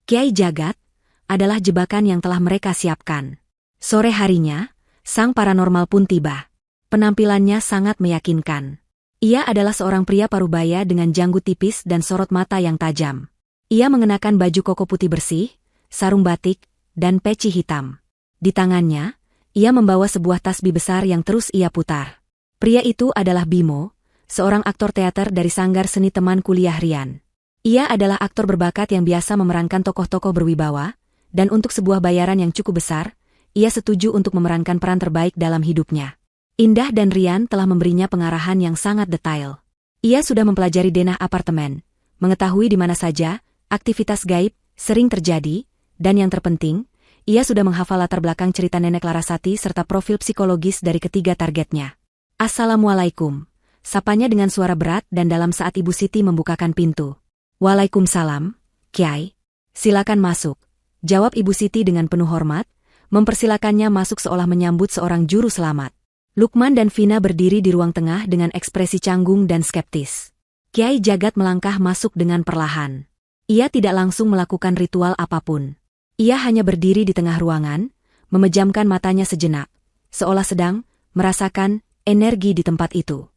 Kiai Jagat adalah jebakan yang telah mereka siapkan. Sore harinya, sang paranormal pun tiba. Penampilannya sangat meyakinkan. Ia adalah seorang pria parubaya dengan janggut tipis dan sorot mata yang tajam. Ia mengenakan baju koko putih bersih, sarung batik, dan peci hitam. Di tangannya, ia membawa sebuah tasbih besar yang terus ia putar. Pria itu adalah Bimo, seorang aktor teater dari sanggar seni teman kuliah Rian. Ia adalah aktor berbakat yang biasa memerankan tokoh-tokoh berwibawa, dan untuk sebuah bayaran yang cukup besar, ia setuju untuk memerankan peran terbaik dalam hidupnya. Indah dan Rian telah memberinya pengarahan yang sangat detail. Ia sudah mempelajari denah apartemen, mengetahui di mana saja aktivitas gaib sering terjadi, dan yang terpenting, ia sudah menghafal latar belakang cerita Nenek Larasati serta profil psikologis dari ketiga targetnya. "Assalamualaikum," sapanya dengan suara berat dan dalam saat Ibu Siti membukakan pintu. "Waalaikumsalam, Kiai. Silakan masuk," jawab Ibu Siti dengan penuh hormat, mempersilakannya masuk seolah menyambut seorang juru selamat. Lukman dan Vina berdiri di ruang tengah dengan ekspresi canggung dan skeptis. Kiai Jagat melangkah masuk dengan perlahan. Ia tidak langsung melakukan ritual apapun. Ia hanya berdiri di tengah ruangan, memejamkan matanya sejenak, seolah sedang merasakan energi di tempat itu.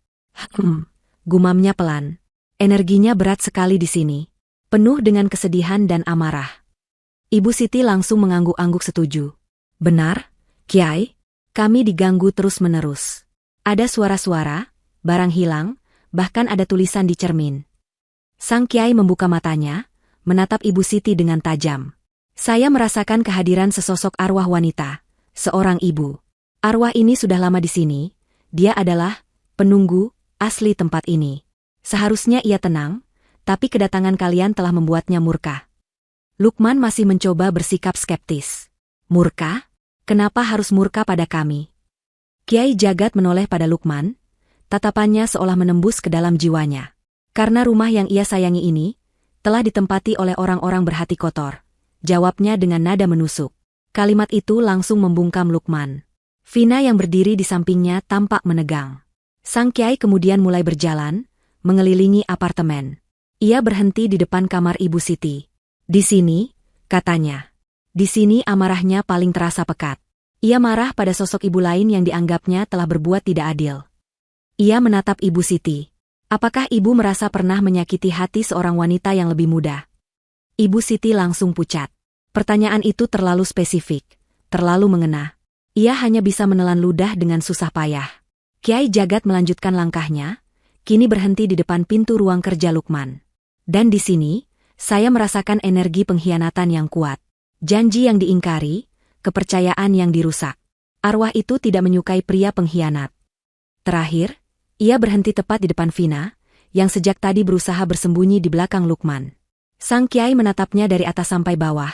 Gumamnya pelan. Energinya berat sekali di sini, penuh dengan kesedihan dan amarah. Ibu Siti langsung mengangguk-angguk setuju. "Benar, Kiai. Kami diganggu terus-menerus. Ada suara-suara, barang hilang, bahkan ada tulisan di cermin." Sang Kiai membuka matanya, menatap Ibu Siti dengan tajam. "Saya merasakan kehadiran sesosok arwah wanita, seorang ibu. Arwah ini sudah lama di sini, dia adalah penunggu asli tempat ini. Seharusnya ia tenang, tapi kedatangan kalian telah membuatnya murka." Lukman masih mencoba bersikap skeptis. "Murka? Kenapa harus murka pada kami?" Kiai Jagat menoleh pada Lukman, tatapannya seolah menembus ke dalam jiwanya. "Karena rumah yang ia sayangi ini telah ditempati oleh orang-orang berhati kotor," jawabnya dengan nada menusuk. Kalimat itu langsung membungkam Lukman. Vina yang berdiri di sampingnya tampak menegang. Sang Kiai kemudian mulai berjalan, mengelilingi apartemen. Ia berhenti di depan kamar Ibu Siti. "Di sini," katanya. Di sini amarahnya paling terasa pekat. Ia marah pada sosok ibu lain yang dianggapnya telah berbuat tidak adil. Ia menatap Ibu Siti. "Apakah ibu merasa pernah menyakiti hati seorang wanita yang lebih muda?" Ibu Siti langsung pucat. Pertanyaan itu terlalu spesifik, terlalu mengena. Ia hanya bisa menelan ludah dengan susah payah. Kiai Jagat melanjutkan langkahnya, kini berhenti di depan pintu ruang kerja Lukman. "Dan di sini, saya merasakan energi pengkhianatan yang kuat. Janji yang diingkari, kepercayaan yang dirusak. Arwah itu tidak menyukai pria pengkhianat." Terakhir, ia berhenti tepat di depan Vina, yang sejak tadi berusaha bersembunyi di belakang Lukman. Sang Kiai menatapnya dari atas sampai bawah,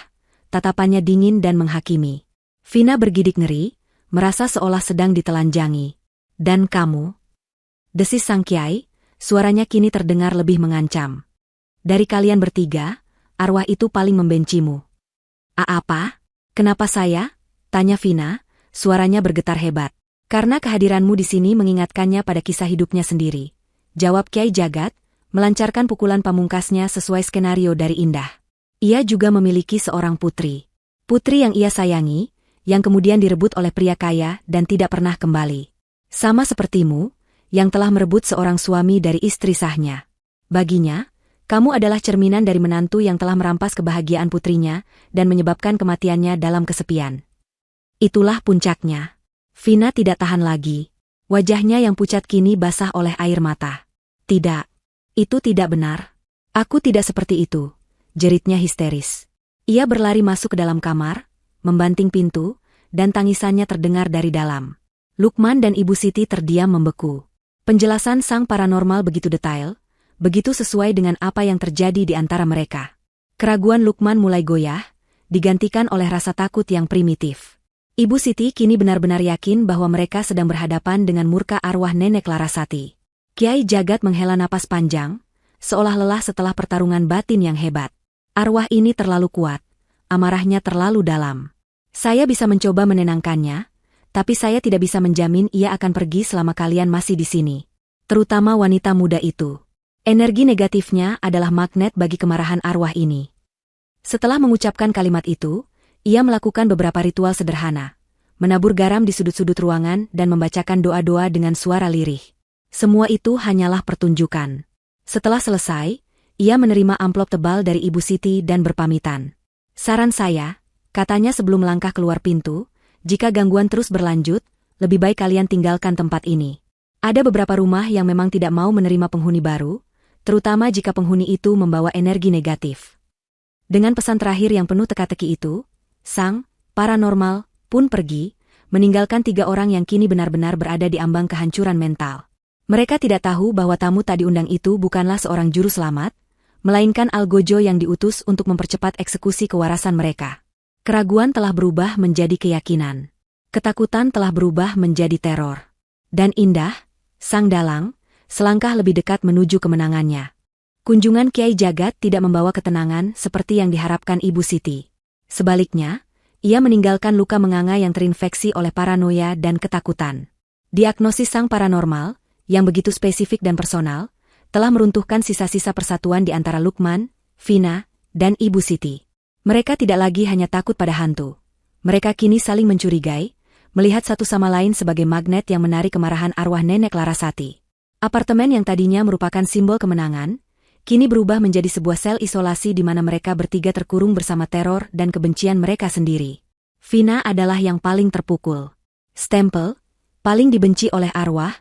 tatapannya dingin dan menghakimi. Vina bergidik ngeri, merasa seolah sedang ditelanjangi. "Dan kamu?" desis Sang Kiai, suaranya kini terdengar lebih mengancam. "Dari kalian bertiga, arwah itu paling membencimu." "Apa? Kenapa saya?" tanya Vina, suaranya bergetar hebat. "Karena kehadiranmu di sini mengingatkannya pada kisah hidupnya sendiri," jawab Kiai Jagat, melancarkan pukulan pamungkasnya sesuai skenario dari Indah. "Ia juga memiliki seorang putri. Putri yang ia sayangi, yang kemudian direbut oleh pria kaya dan tidak pernah kembali. Sama sepertimu, yang telah merebut seorang suami dari istri sahnya. Baginya, kamu adalah cerminan dari menantu yang telah merampas kebahagiaan putrinya dan menyebabkan kematiannya dalam kesepian." Itulah puncaknya. Vina tidak tahan lagi. Wajahnya yang pucat kini basah oleh air mata. "Tidak. Itu tidak benar. Aku tidak seperti itu," jeritnya histeris. Ia berlari masuk ke dalam kamar, membanting pintu, dan tangisannya terdengar dari dalam. Lukman dan Ibu Siti terdiam membeku. Penjelasan sang paranormal begitu detail, begitu sesuai dengan apa yang terjadi di antara mereka. Keraguan Lukman mulai goyah, digantikan oleh rasa takut yang primitif. Ibu Siti kini benar-benar yakin bahwa mereka sedang berhadapan dengan murka arwah Nenek Larasati. Kiai Jagat menghela napas panjang, seolah lelah setelah pertarungan batin yang hebat. "Arwah ini terlalu kuat, amarahnya terlalu dalam. Saya bisa mencoba menenangkannya, tapi saya tidak bisa menjamin ia akan pergi selama kalian masih di sini. Terutama wanita muda itu. Energi negatifnya adalah magnet bagi kemarahan arwah ini." Setelah mengucapkan kalimat itu, ia melakukan beberapa ritual sederhana, menabur garam di sudut-sudut ruangan dan membacakan doa-doa dengan suara lirih. Semua itu hanyalah pertunjukan. Setelah selesai, ia menerima amplop tebal dari Ibu Siti dan berpamitan. "Saran saya," katanya sebelum melangkah keluar pintu, "jika gangguan terus berlanjut, lebih baik kalian tinggalkan tempat ini. Ada beberapa rumah yang memang tidak mau menerima penghuni baru, terutama jika penghuni itu membawa energi negatif." Dengan pesan terakhir yang penuh teka-teki itu, sang paranormal pun pergi, meninggalkan 3 orang yang kini benar-benar berada di ambang kehancuran mental. Mereka tidak tahu bahwa tamu tak diundang itu bukanlah seorang juru selamat, melainkan algojo yang diutus untuk mempercepat eksekusi kewarasan mereka. Keraguan telah berubah menjadi keyakinan. Ketakutan telah berubah menjadi teror. Dan Indah, sang dalang, selangkah lebih dekat menuju kemenangannya. Kunjungan Kiai Jagat tidak membawa ketenangan seperti yang diharapkan Ibu Siti. Sebaliknya, ia meninggalkan luka menganga yang terinfeksi oleh paranoia dan ketakutan. Diagnosis sang paranormal, yang begitu spesifik dan personal, telah meruntuhkan sisa-sisa persatuan di antara Lukman, Vina, dan Ibu Siti. Mereka tidak lagi hanya takut pada hantu. Mereka kini saling mencurigai, melihat satu sama lain sebagai magnet yang menarik kemarahan arwah Nenek Larasati. Apartemen yang tadinya merupakan simbol kemenangan, kini berubah menjadi sebuah sel isolasi di mana mereka bertiga terkurung bersama teror dan kebencian mereka sendiri. Vina adalah yang paling terpukul. Stempel, paling dibenci oleh arwah,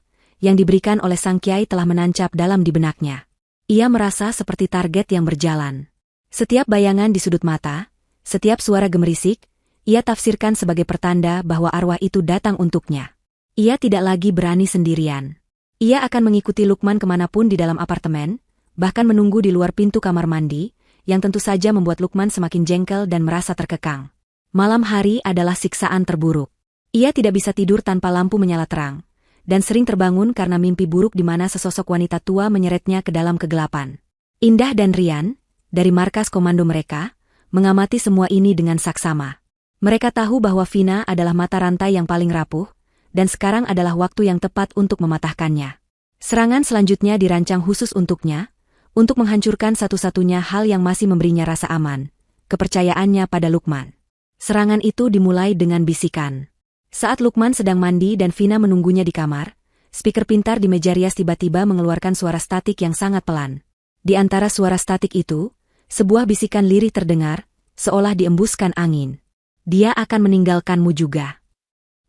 yang diberikan oleh sang kiai telah menancap dalam di benaknya. Ia merasa seperti target yang berjalan. Setiap bayangan di sudut mata, setiap suara gemerisik, ia tafsirkan sebagai pertanda bahwa arwah itu datang untuknya. Ia tidak lagi berani sendirian. Ia akan mengikuti Lukman kemanapun di dalam apartemen, bahkan menunggu di luar pintu kamar mandi, yang tentu saja membuat Lukman semakin jengkel dan merasa terkekang. Malam hari adalah siksaan terburuk. Ia tidak bisa tidur tanpa lampu menyala terang, dan sering terbangun karena mimpi buruk di mana sesosok wanita tua menyeretnya ke dalam kegelapan. Indah dan Rian, dari markas komando mereka, mengamati semua ini dengan saksama. Mereka tahu bahwa Vina adalah mata rantai yang paling rapuh, dan sekarang adalah waktu yang tepat untuk mematahkannya. Serangan selanjutnya dirancang khusus untuknya, untuk menghancurkan satu-satunya hal yang masih memberinya rasa aman, kepercayaannya pada Lukman. Serangan itu dimulai dengan bisikan. Saat Lukman sedang mandi dan Vina menunggunya di kamar, speaker pintar di meja rias tiba-tiba mengeluarkan suara statik yang sangat pelan. Di antara suara statik itu, sebuah bisikan lirih terdengar, seolah diembuskan angin. Dia akan meninggalkanmu juga.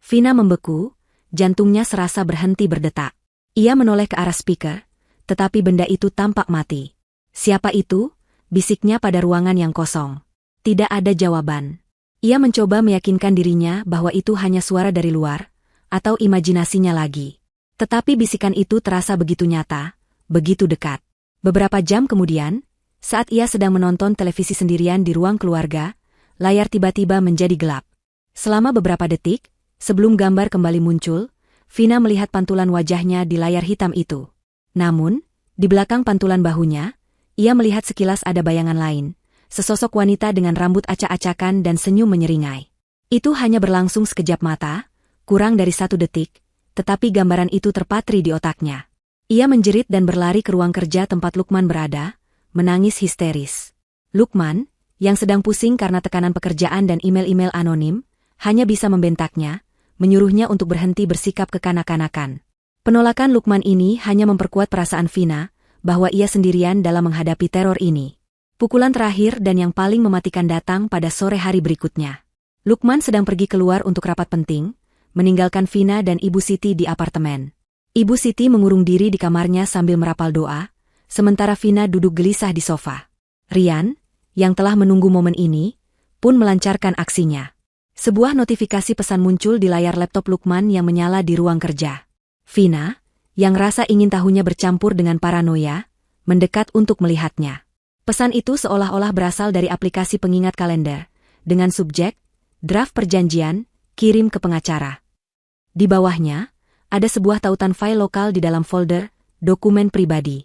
Vina membeku, jantungnya serasa berhenti berdetak. Ia menoleh ke arah speaker, tetapi benda itu tampak mati. Siapa itu? Bisiknya pada ruangan yang kosong. Tidak ada jawaban. Ia mencoba meyakinkan dirinya bahwa itu hanya suara dari luar, atau imajinasinya lagi. Tetapi bisikan itu terasa begitu nyata, begitu dekat. Beberapa jam kemudian, saat ia sedang menonton televisi sendirian di ruang keluarga, layar tiba-tiba menjadi gelap. Selama beberapa detik, sebelum gambar kembali muncul, Vina melihat pantulan wajahnya di layar hitam itu. Namun, di belakang pantulan bahunya, ia melihat sekilas ada bayangan lain. Sesosok wanita dengan rambut acak-acakan dan senyum menyeringai. Itu hanya berlangsung sekejap mata, kurang dari 1 detik, tetapi gambaran itu terpatri di otaknya. Ia menjerit dan berlari ke ruang kerja tempat Lukman berada, menangis histeris. Lukman, yang sedang pusing karena tekanan pekerjaan dan email-email anonim, hanya bisa membentaknya, menyuruhnya untuk berhenti bersikap kekanak-kanakan. Penolakan Lukman ini hanya memperkuat perasaan Vina, bahwa ia sendirian dalam menghadapi teror ini. Pukulan terakhir dan yang paling mematikan datang pada sore hari berikutnya. Lukman sedang pergi keluar untuk rapat penting, meninggalkan Vina dan Ibu Siti di apartemen. Ibu Siti mengurung diri di kamarnya sambil merapal doa, sementara Vina duduk gelisah di sofa. Rian, yang telah menunggu momen ini, pun melancarkan aksinya. Sebuah notifikasi pesan muncul di layar laptop Lukman yang menyala di ruang kerja. Vina, yang rasa ingin tahunya bercampur dengan paranoia, mendekat untuk melihatnya. Pesan itu seolah-olah berasal dari aplikasi pengingat kalender, dengan subjek, draft perjanjian, kirim ke pengacara. Di bawahnya, ada sebuah tautan file lokal di dalam folder, dokumen pribadi.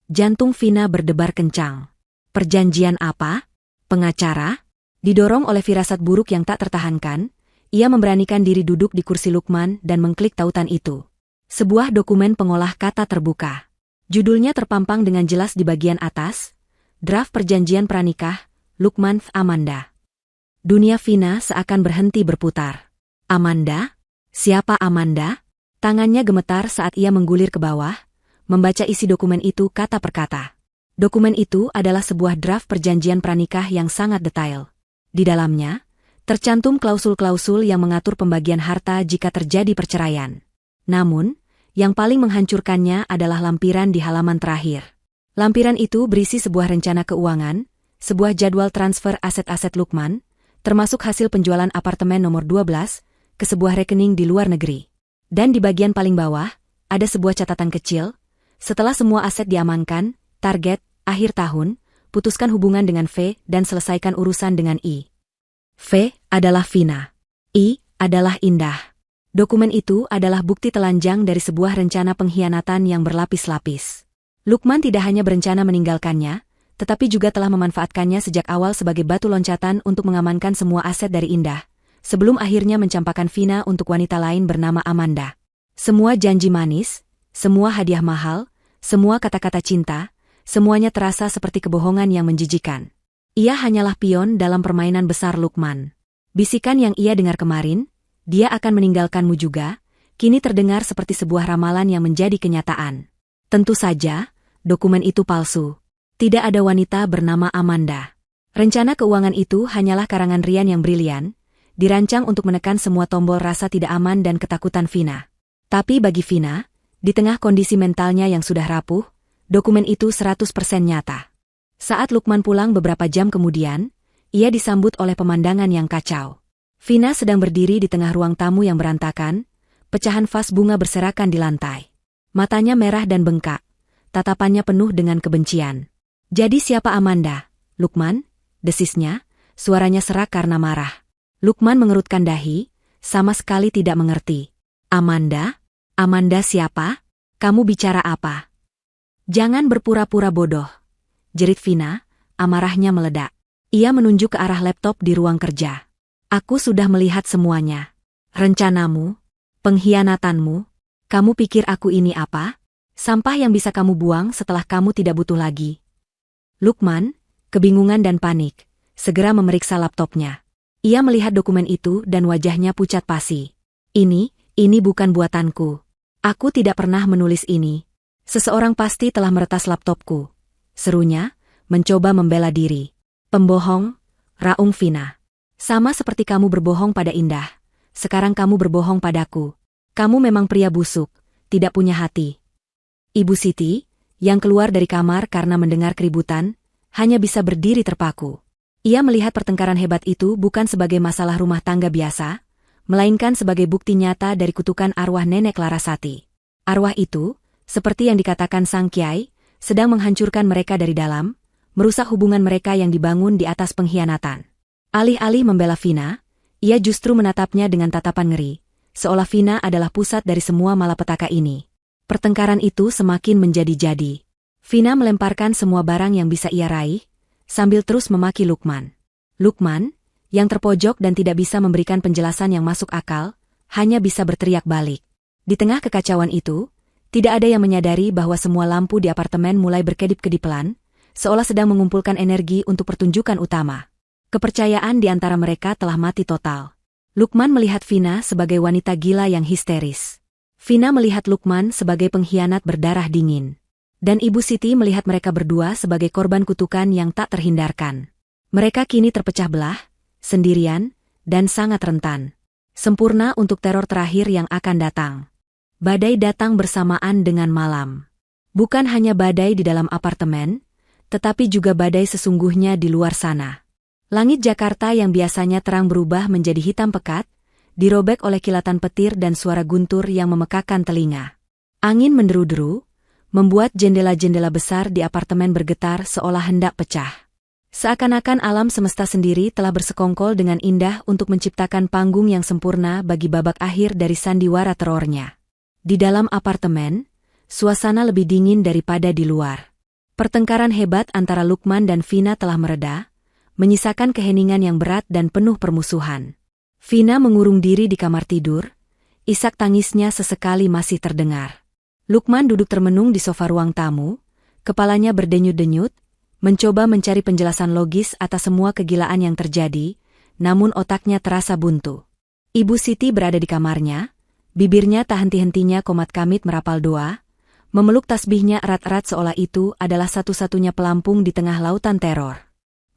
Jantung Vina berdebar kencang. Perjanjian apa? Pengacara? Didorong oleh firasat buruk yang tak tertahankan, ia memberanikan diri duduk di kursi Lukman dan mengklik tautan itu. Sebuah dokumen pengolah kata terbuka. Judulnya terpampang dengan jelas di bagian atas, Draft Perjanjian Pranikah, Lukman Amanda. Dunia Vina seakan berhenti berputar. Amanda? Siapa Amanda? Tangannya gemetar saat ia menggulir ke bawah, membaca isi dokumen itu kata per kata. Dokumen itu adalah sebuah draft perjanjian pranikah yang sangat detail. Di dalamnya, tercantum klausul-klausul yang mengatur pembagian harta jika terjadi perceraian. Namun, yang paling menghancurkannya adalah lampiran di halaman terakhir. Lampiran itu berisi sebuah rencana keuangan, sebuah jadwal transfer aset-aset Lukman, termasuk hasil penjualan apartemen nomor 12, ke sebuah rekening di luar negeri. Dan di bagian paling bawah, ada sebuah catatan kecil, setelah semua aset diamankan, target Akhir tahun, putuskan hubungan dengan V dan selesaikan urusan dengan I. V adalah Vina. I adalah Indah. Dokumen itu adalah bukti telanjang dari sebuah rencana pengkhianatan yang berlapis-lapis. Lukman tidak hanya berencana meninggalkannya, tetapi juga telah memanfaatkannya sejak awal sebagai batu loncatan untuk mengamankan semua aset dari Indah, sebelum akhirnya mencampakkan Vina untuk wanita lain bernama Amanda. Semua janji manis, semua hadiah mahal, semua kata-kata cinta, semuanya terasa seperti kebohongan yang menjijikan. Ia hanyalah pion dalam permainan besar Lukman. Bisikan yang ia dengar kemarin, dia akan meninggalkanmu juga, kini terdengar seperti sebuah ramalan yang menjadi kenyataan. Tentu saja, dokumen itu palsu. Tidak ada wanita bernama Amanda. Rencana keuangan itu hanyalah karangan Rian yang brilian, dirancang untuk menekan semua tombol rasa tidak aman dan ketakutan Vina. Tapi bagi Vina, di tengah kondisi mentalnya yang sudah rapuh, dokumen itu 100% nyata. Saat Lukman pulang beberapa jam kemudian, ia disambut oleh pemandangan yang kacau. Vina sedang berdiri di tengah ruang tamu yang berantakan, pecahan vas bunga berserakan di lantai. Matanya merah dan bengkak, tatapannya penuh dengan kebencian. "Jadi siapa Amanda, Lukman?" desisnya, suaranya serak karena marah. Lukman mengerutkan dahi, sama sekali tidak mengerti. "Amanda? Amanda siapa? Kamu bicara apa?" "Jangan berpura-pura bodoh," jerit Vina, amarahnya meledak. Ia menunjuk ke arah laptop di ruang kerja. "Aku sudah melihat semuanya. Rencanamu, pengkhianatanmu. Kamu pikir aku ini apa? Sampah yang bisa kamu buang setelah kamu tidak butuh lagi." Lukman, kebingungan dan panik, segera memeriksa laptopnya. Ia melihat dokumen itu dan wajahnya pucat pasi. Ini bukan buatanku. Aku tidak pernah menulis ini. Seseorang pasti telah meretas laptopku," serunya, mencoba membela diri. "Pembohong," raung Vina. "Sama seperti kamu berbohong pada Indah, sekarang kamu berbohong padaku. Kamu memang pria busuk, tidak punya hati." Ibu Siti, yang keluar dari kamar karena mendengar keributan, hanya bisa berdiri terpaku. Ia melihat pertengkaran hebat itu bukan sebagai masalah rumah tangga biasa, melainkan sebagai bukti nyata dari kutukan arwah Nenek Larasati. Arwah itu, seperti yang dikatakan Sang Kiai, sedang menghancurkan mereka dari dalam, merusak hubungan mereka yang dibangun di atas pengkhianatan. Alih-alih membela Vina, ia justru menatapnya dengan tatapan ngeri, seolah Vina adalah pusat dari semua malapetaka ini. Pertengkaran itu semakin menjadi-jadi. Vina melemparkan semua barang yang bisa ia raih, sambil terus memaki Lukman. Lukman, yang terpojok dan tidak bisa memberikan penjelasan yang masuk akal, hanya bisa berteriak balik. Di tengah kekacauan itu, tidak ada yang menyadari bahwa semua lampu di apartemen mulai berkedip-kedip pelan, seolah sedang mengumpulkan energi untuk pertunjukan utama. Kepercayaan di antara mereka telah mati total. Lukman melihat Vina sebagai wanita gila yang histeris. Vina melihat Lukman sebagai pengkhianat berdarah dingin. Dan Ibu Siti melihat mereka berdua sebagai korban kutukan yang tak terhindarkan. Mereka kini terpecah belah, sendirian, dan sangat rentan. Sempurna untuk teror terakhir yang akan datang. Badai datang bersamaan dengan malam. Bukan hanya badai di dalam apartemen, tetapi juga badai sesungguhnya di luar sana. Langit Jakarta yang biasanya terang berubah menjadi hitam pekat, dirobek oleh kilatan petir dan suara guntur yang memekakkan telinga. Angin menderu-deru, membuat jendela-jendela besar di apartemen bergetar seolah hendak pecah. Seakan-akan alam semesta sendiri telah bersekongkol dengan indah untuk menciptakan panggung yang sempurna bagi babak akhir dari sandiwara terornya. Di dalam apartemen, suasana lebih dingin daripada di luar. Pertengkaran hebat antara Lukman dan Vina telah mereda, menyisakan keheningan yang berat dan penuh permusuhan. Vina mengurung diri di kamar tidur, isak tangisnya sesekali masih terdengar. Lukman duduk termenung di sofa ruang tamu, kepalanya berdenyut-denyut, mencoba mencari penjelasan logis atas semua kegilaan yang terjadi, namun otaknya terasa buntu. Ibu Siti berada di kamarnya, bibirnya tak henti-hentinya komat-kamit merapal doa, memeluk tasbihnya erat-erat seolah itu adalah satu-satunya pelampung di tengah lautan teror.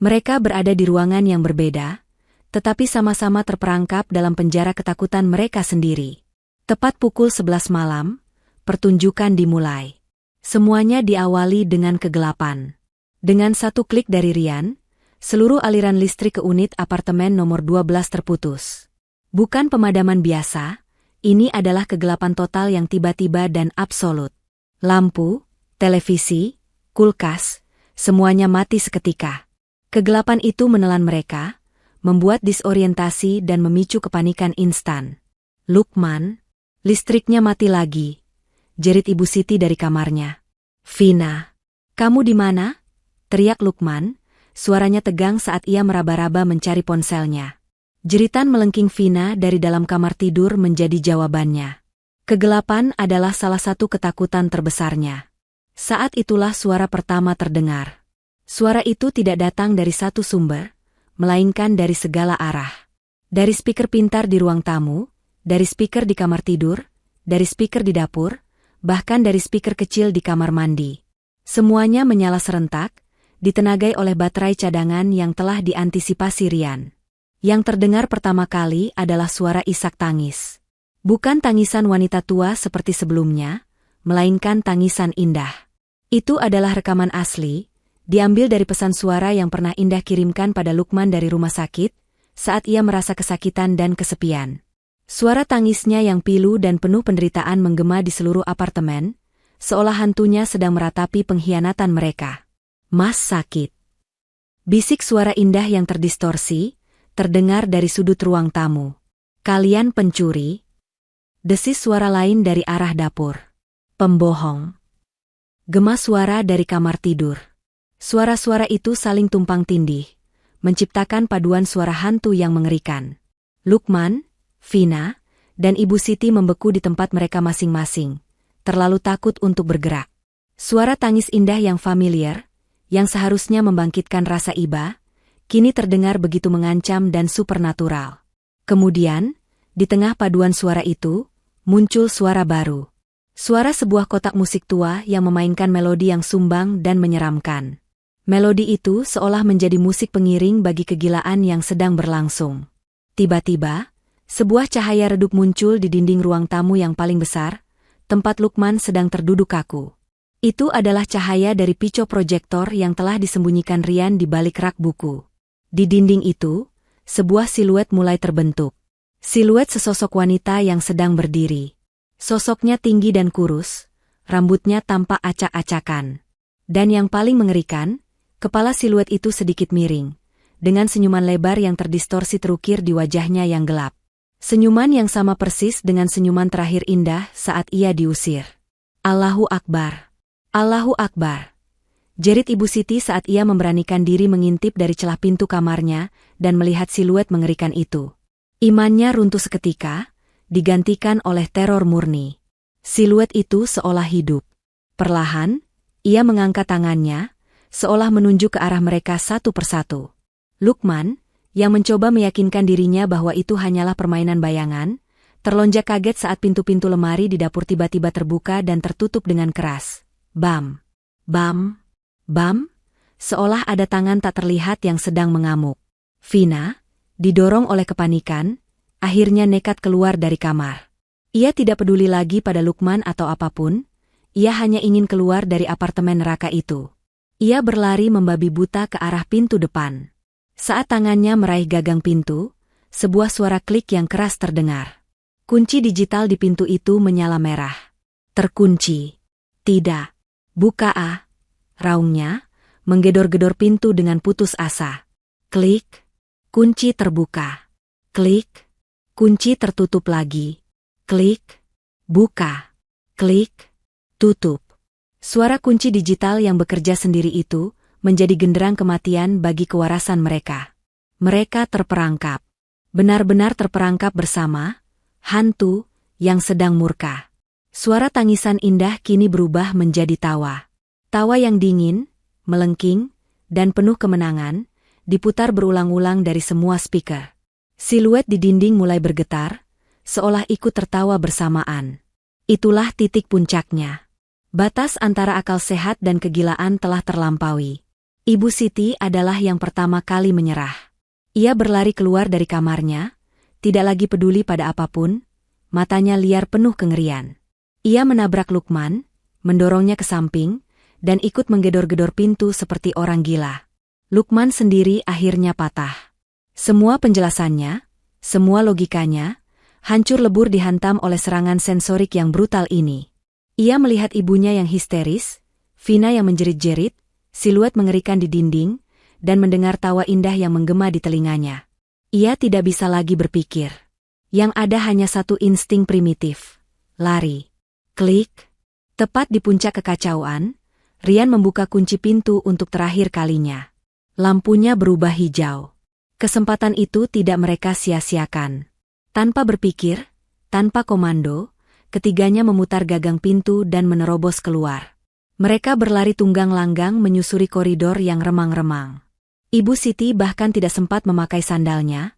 Mereka berada di ruangan yang berbeda, tetapi sama-sama terperangkap dalam penjara ketakutan mereka sendiri. Tepat pukul 11 malam, pertunjukan dimulai. Semuanya diawali dengan kegelapan. Dengan satu klik dari Rian, seluruh aliran listrik ke unit apartemen nomor 12 terputus. Bukan pemadaman biasa, ini adalah kegelapan total yang tiba-tiba dan absolut. Lampu, televisi, kulkas, Semuanya mati seketika. Kegelapan itu menelan mereka, membuat disorientasi dan memicu kepanikan instan. Lukman, listriknya mati lagi, jerit Ibu Siti dari kamarnya. Vina, kamu di mana? Teriak Lukman, suaranya tegang saat ia meraba-raba mencari ponselnya. Jeritan melengking Vina dari dalam kamar tidur menjadi jawabannya. Kegelapan adalah salah satu ketakutan terbesarnya. Saat itulah suara pertama terdengar. Suara itu tidak datang dari satu sumber, melainkan dari segala arah. Dari speaker pintar di ruang tamu, dari speaker di kamar tidur, dari speaker di dapur, bahkan dari speaker kecil di kamar mandi. Semuanya menyala serentak, ditenagai oleh baterai cadangan yang telah diantisipasi Rian. Yang terdengar pertama kali adalah suara isak tangis. Bukan tangisan wanita tua seperti sebelumnya, melainkan tangisan Indah. Itu adalah rekaman asli, diambil dari pesan suara yang pernah Indah kirimkan pada Lukman dari rumah sakit, saat ia merasa kesakitan dan kesepian. Suara tangisnya yang pilu dan penuh penderitaan menggema di seluruh apartemen, seolah hantunya sedang meratapi pengkhianatan mereka. Mas sakit. Bisik suara Indah yang terdistorsi, terdengar dari sudut ruang tamu. Kalian pencuri? Desis suara lain dari arah dapur. Pembohong. Gema suara dari kamar tidur. Suara-suara itu saling tumpang tindih, menciptakan paduan suara hantu yang mengerikan. Lukman, Vina, dan Ibu Siti membeku di tempat mereka masing-masing, terlalu takut untuk bergerak. Suara tangis Indah yang familiar, yang seharusnya membangkitkan rasa iba, kini terdengar begitu mengancam dan supernatural. Kemudian, di tengah paduan suara itu, muncul suara baru. Suara sebuah kotak musik tua yang memainkan melodi yang sumbang dan menyeramkan. Melodi itu seolah menjadi musik pengiring bagi kegilaan yang sedang berlangsung. Tiba-tiba, sebuah cahaya redup muncul di dinding ruang tamu yang paling besar, tempat Lukman sedang terduduk kaku. Itu adalah cahaya dari pico proyektor yang telah disembunyikan Rian di balik rak buku. Di dinding itu, sebuah siluet mulai terbentuk. Siluet sesosok wanita yang sedang berdiri. Sosoknya tinggi dan kurus, rambutnya tampak acak-acakan. Dan yang paling mengerikan, kepala siluet itu sedikit miring, dengan senyuman lebar yang terdistorsi terukir di wajahnya yang gelap. Senyuman yang sama persis dengan senyuman terakhir Indah saat ia diusir. Allahu Akbar. Allahu Akbar. Jerit Ibu Siti saat ia memberanikan diri mengintip dari celah pintu kamarnya dan melihat siluet mengerikan itu. Imannya runtuh seketika, digantikan oleh teror murni. Siluet itu seolah hidup. Perlahan, ia mengangkat tangannya, seolah menunjuk ke arah mereka satu persatu. Lukman, yang mencoba meyakinkan dirinya bahwa itu hanyalah permainan bayangan, terlonjak kaget saat pintu-pintu lemari di dapur tiba-tiba terbuka dan tertutup dengan keras. Bam! Bam! Bam! Seolah ada tangan tak terlihat yang sedang mengamuk. Vina, didorong oleh kepanikan, akhirnya nekat keluar dari kamar. Ia tidak peduli lagi pada Lukman atau apapun, ia hanya ingin keluar dari apartemen neraka itu. Ia berlari membabi buta ke arah pintu depan. Saat tangannya meraih gagang pintu, sebuah suara klik yang keras terdengar. Kunci digital di pintu itu menyala merah. Terkunci. Tidak. Buka ah. Raungnya, menggedor-gedor pintu dengan putus asa. Klik. Kunci terbuka. Klik. Kunci tertutup lagi. Klik. Buka. Klik. Tutup. Suara kunci digital yang bekerja sendiri itu menjadi genderang kematian bagi kewarasan mereka. Mereka terperangkap. Benar-benar terperangkap bersama, hantu yang sedang murka. Suara tangisan Indah kini berubah menjadi tawa. Tawa yang dingin, melengking, dan penuh kemenangan, diputar berulang-ulang dari semua speaker. Siluet di dinding mulai bergetar, seolah ikut tertawa bersamaan. Itulah titik puncaknya. Batas antara akal sehat dan kegilaan telah terlampaui. Ibu Siti adalah yang pertama kali menyerah. Ia berlari keluar dari kamarnya, tidak lagi peduli pada apapun, matanya liar penuh kengerian. Ia menabrak Lukman, mendorongnya ke samping, dan ikut menggedor-gedor pintu seperti orang gila. Lukman sendiri akhirnya patah. Semua penjelasannya, semua logikanya, hancur lebur dihantam oleh serangan sensorik yang brutal ini. Ia melihat ibunya yang histeris, Vina yang menjerit-jerit, siluet mengerikan di dinding, dan mendengar tawa indah yang menggema di telinganya. Ia tidak bisa lagi berpikir. Yang ada hanya satu insting primitif. Lari. Klik. Tepat di puncak kekacauan, Rian membuka kunci pintu untuk terakhir kalinya. Lampunya berubah hijau. Kesempatan itu tidak mereka sia-siakan. Tanpa berpikir, tanpa komando, ketiganya memutar gagang pintu dan menerobos keluar. Mereka berlari tunggang langgang menyusuri koridor yang remang-remang. Ibu Siti bahkan tidak sempat memakai sandalnya,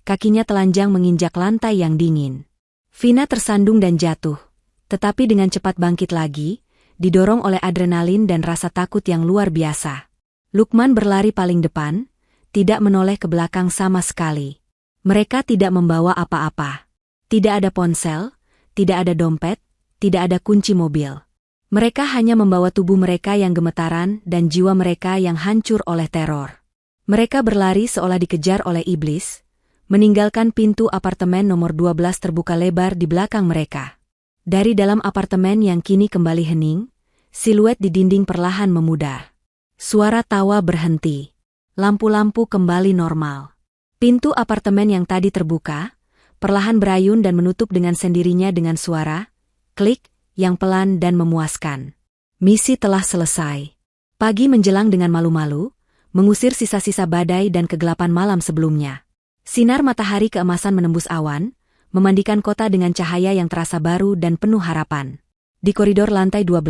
kakinya telanjang menginjak lantai yang dingin. Vina tersandung dan jatuh, tetapi dengan cepat bangkit lagi, didorong oleh adrenalin dan rasa takut yang luar biasa. Lukman berlari paling depan, tidak menoleh ke belakang sama sekali. Mereka tidak membawa apa-apa. Tidak ada ponsel, tidak ada dompet, tidak ada kunci mobil. Mereka hanya membawa tubuh mereka yang gemetaran dan jiwa mereka yang hancur oleh teror. Mereka berlari seolah dikejar oleh iblis, meninggalkan pintu apartemen nomor 12 terbuka lebar di belakang mereka. Dari dalam apartemen yang kini kembali hening, siluet di dinding perlahan memudar. Suara tawa berhenti. Lampu-lampu kembali normal. Pintu apartemen yang tadi terbuka, perlahan berayun dan menutup dengan sendirinya dengan suara, klik, yang pelan dan memuaskan. Misi telah selesai. Pagi menjelang dengan malu-malu, mengusir sisa-sisa badai dan kegelapan malam sebelumnya. Sinar matahari keemasan menembus awan, memandikan kota dengan cahaya yang terasa baru dan penuh harapan. Di koridor lantai 12,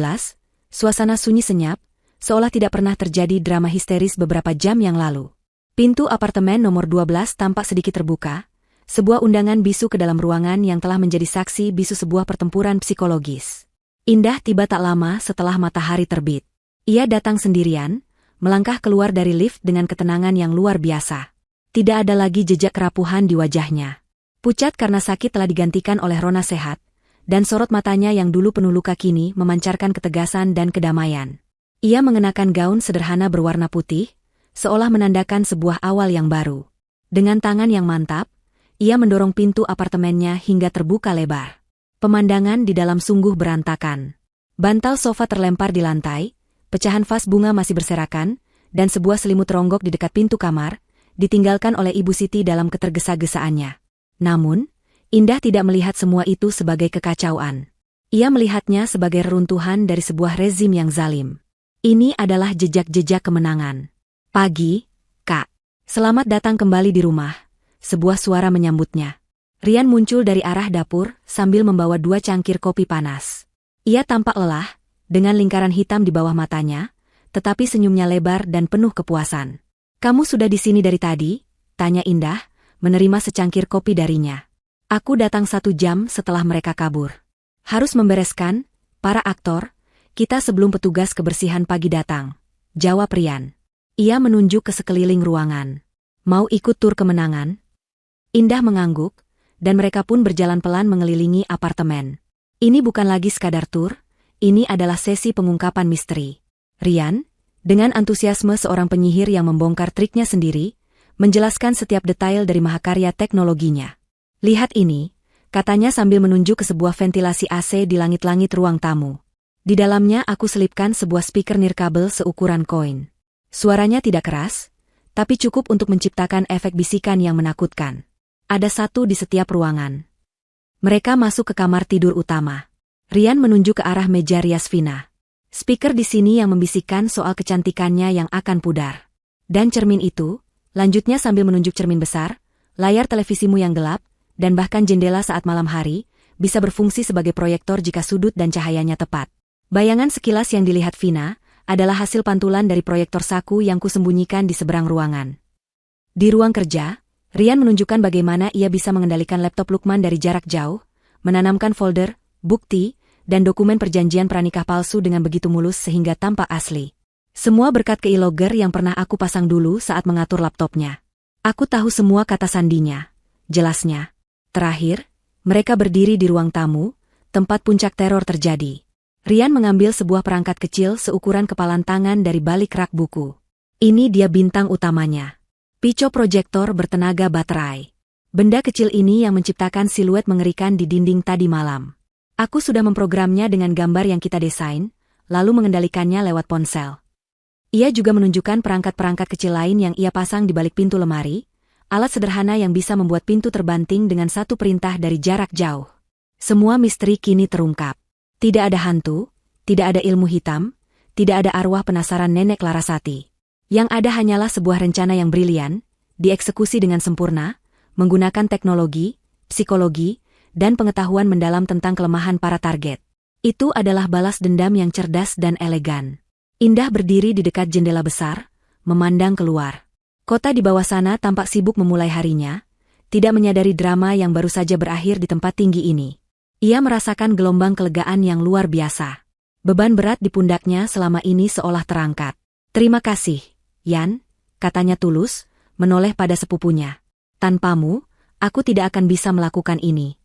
suasana sunyi senyap, seolah tidak pernah terjadi drama histeris beberapa jam yang lalu. Pintu apartemen nomor 12 tampak sedikit terbuka, sebuah undangan bisu ke dalam ruangan yang telah menjadi saksi bisu sebuah pertempuran psikologis. Indah tiba tak lama setelah matahari terbit. Ia datang sendirian, melangkah keluar dari lift dengan ketenangan yang luar biasa. Tidak ada lagi jejak kerapuhan di wajahnya. Pucat karena sakit telah digantikan oleh rona sehat, dan sorot matanya yang dulu penuh luka kini memancarkan ketegasan dan kedamaian. Ia mengenakan gaun sederhana berwarna putih, seolah menandakan sebuah awal yang baru. Dengan tangan yang mantap, ia mendorong pintu apartemennya hingga terbuka lebar. Pemandangan di dalam sungguh berantakan. Bantal sofa terlempar di lantai, pecahan vas bunga masih berserakan, dan sebuah selimut ronggok di dekat pintu kamar, ditinggalkan oleh Ibu Siti dalam ketergesa-gesaannya. Namun, Indah tidak melihat semua itu sebagai kekacauan. Ia melihatnya sebagai reruntuhan dari sebuah rezim yang zalim. Ini adalah jejak-jejak kemenangan. Pagi, Kak. Selamat datang kembali di rumah. Sebuah suara menyambutnya. Rian muncul dari arah dapur sambil membawa 2 cangkir kopi panas. Ia tampak lelah, dengan lingkaran hitam di bawah matanya, tetapi senyumnya lebar dan penuh kepuasan. Kamu sudah di sini dari tadi? Tanya Indah, menerima secangkir kopi darinya. Aku datang 1 jam setelah mereka kabur. Harus membereskan, para aktor, kita sebelum petugas kebersihan pagi datang. Jawab Rian. Ia menunjuk ke sekeliling ruangan. Mau ikut tur kemenangan? Indah mengangguk, dan mereka pun berjalan pelan mengelilingi apartemen. Ini bukan lagi sekadar tur, ini adalah sesi pengungkapan misteri. Rian, dengan antusiasme seorang penyihir yang membongkar triknya sendiri, menjelaskan setiap detail dari mahakarya teknologinya. Lihat ini, katanya sambil menunjuk ke sebuah ventilasi AC di langit-langit ruang tamu. Di dalamnya aku selipkan sebuah speaker nirkabel seukuran koin. Suaranya tidak keras, tapi cukup untuk menciptakan efek bisikan yang menakutkan. Ada 1 di setiap ruangan. Mereka masuk ke kamar tidur utama. Rian menunjuk ke arah meja rias Vina. Speaker di sini yang membisikkan soal kecantikannya yang akan pudar. Dan cermin itu, lanjutnya sambil menunjuk cermin besar, layar televisimu yang gelap, dan bahkan jendela saat malam hari, bisa berfungsi sebagai proyektor jika sudut dan cahayanya tepat. Bayangan sekilas yang dilihat Vina adalah hasil pantulan dari proyektor saku yang kusembunyikan di seberang ruangan. Di ruang kerja, Rian menunjukkan bagaimana ia bisa mengendalikan laptop Lukman dari jarak jauh, menanamkan folder, bukti, dan dokumen perjanjian pranikah palsu dengan begitu mulus sehingga tampak asli. Semua berkat keylogger yang pernah aku pasang dulu saat mengatur laptopnya. Aku tahu semua kata sandinya, jelasnya. Terakhir, mereka berdiri di ruang tamu, tempat puncak teror terjadi. Rian mengambil sebuah perangkat kecil seukuran kepalan tangan dari balik rak buku. Ini dia bintang utamanya. Pico proyektor bertenaga baterai. Benda kecil ini yang menciptakan siluet mengerikan di dinding tadi malam. Aku sudah memprogramnya dengan gambar yang kita desain, lalu mengendalikannya lewat ponsel. Ia juga menunjukkan perangkat-perangkat kecil lain yang ia pasang di balik pintu lemari, alat sederhana yang bisa membuat pintu terbanting dengan satu perintah dari jarak jauh. Semua misteri kini terungkap. Tidak ada hantu, tidak ada ilmu hitam, tidak ada arwah penasaran Nenek Larasati. Yang ada hanyalah sebuah rencana yang brilian, dieksekusi dengan sempurna, menggunakan teknologi, psikologi, dan pengetahuan mendalam tentang kelemahan para target. Itu adalah balas dendam yang cerdas dan elegan. Indah berdiri di dekat jendela besar, memandang keluar. Kota di bawah sana tampak sibuk memulai harinya, tidak menyadari drama yang baru saja berakhir di tempat tinggi ini. Ia merasakan gelombang kelegaan yang luar biasa. Beban berat di pundaknya selama ini seolah terangkat. "Terima kasih, Yan," katanya tulus, menoleh pada sepupunya. "Tanpamu, aku tidak akan bisa melakukan ini."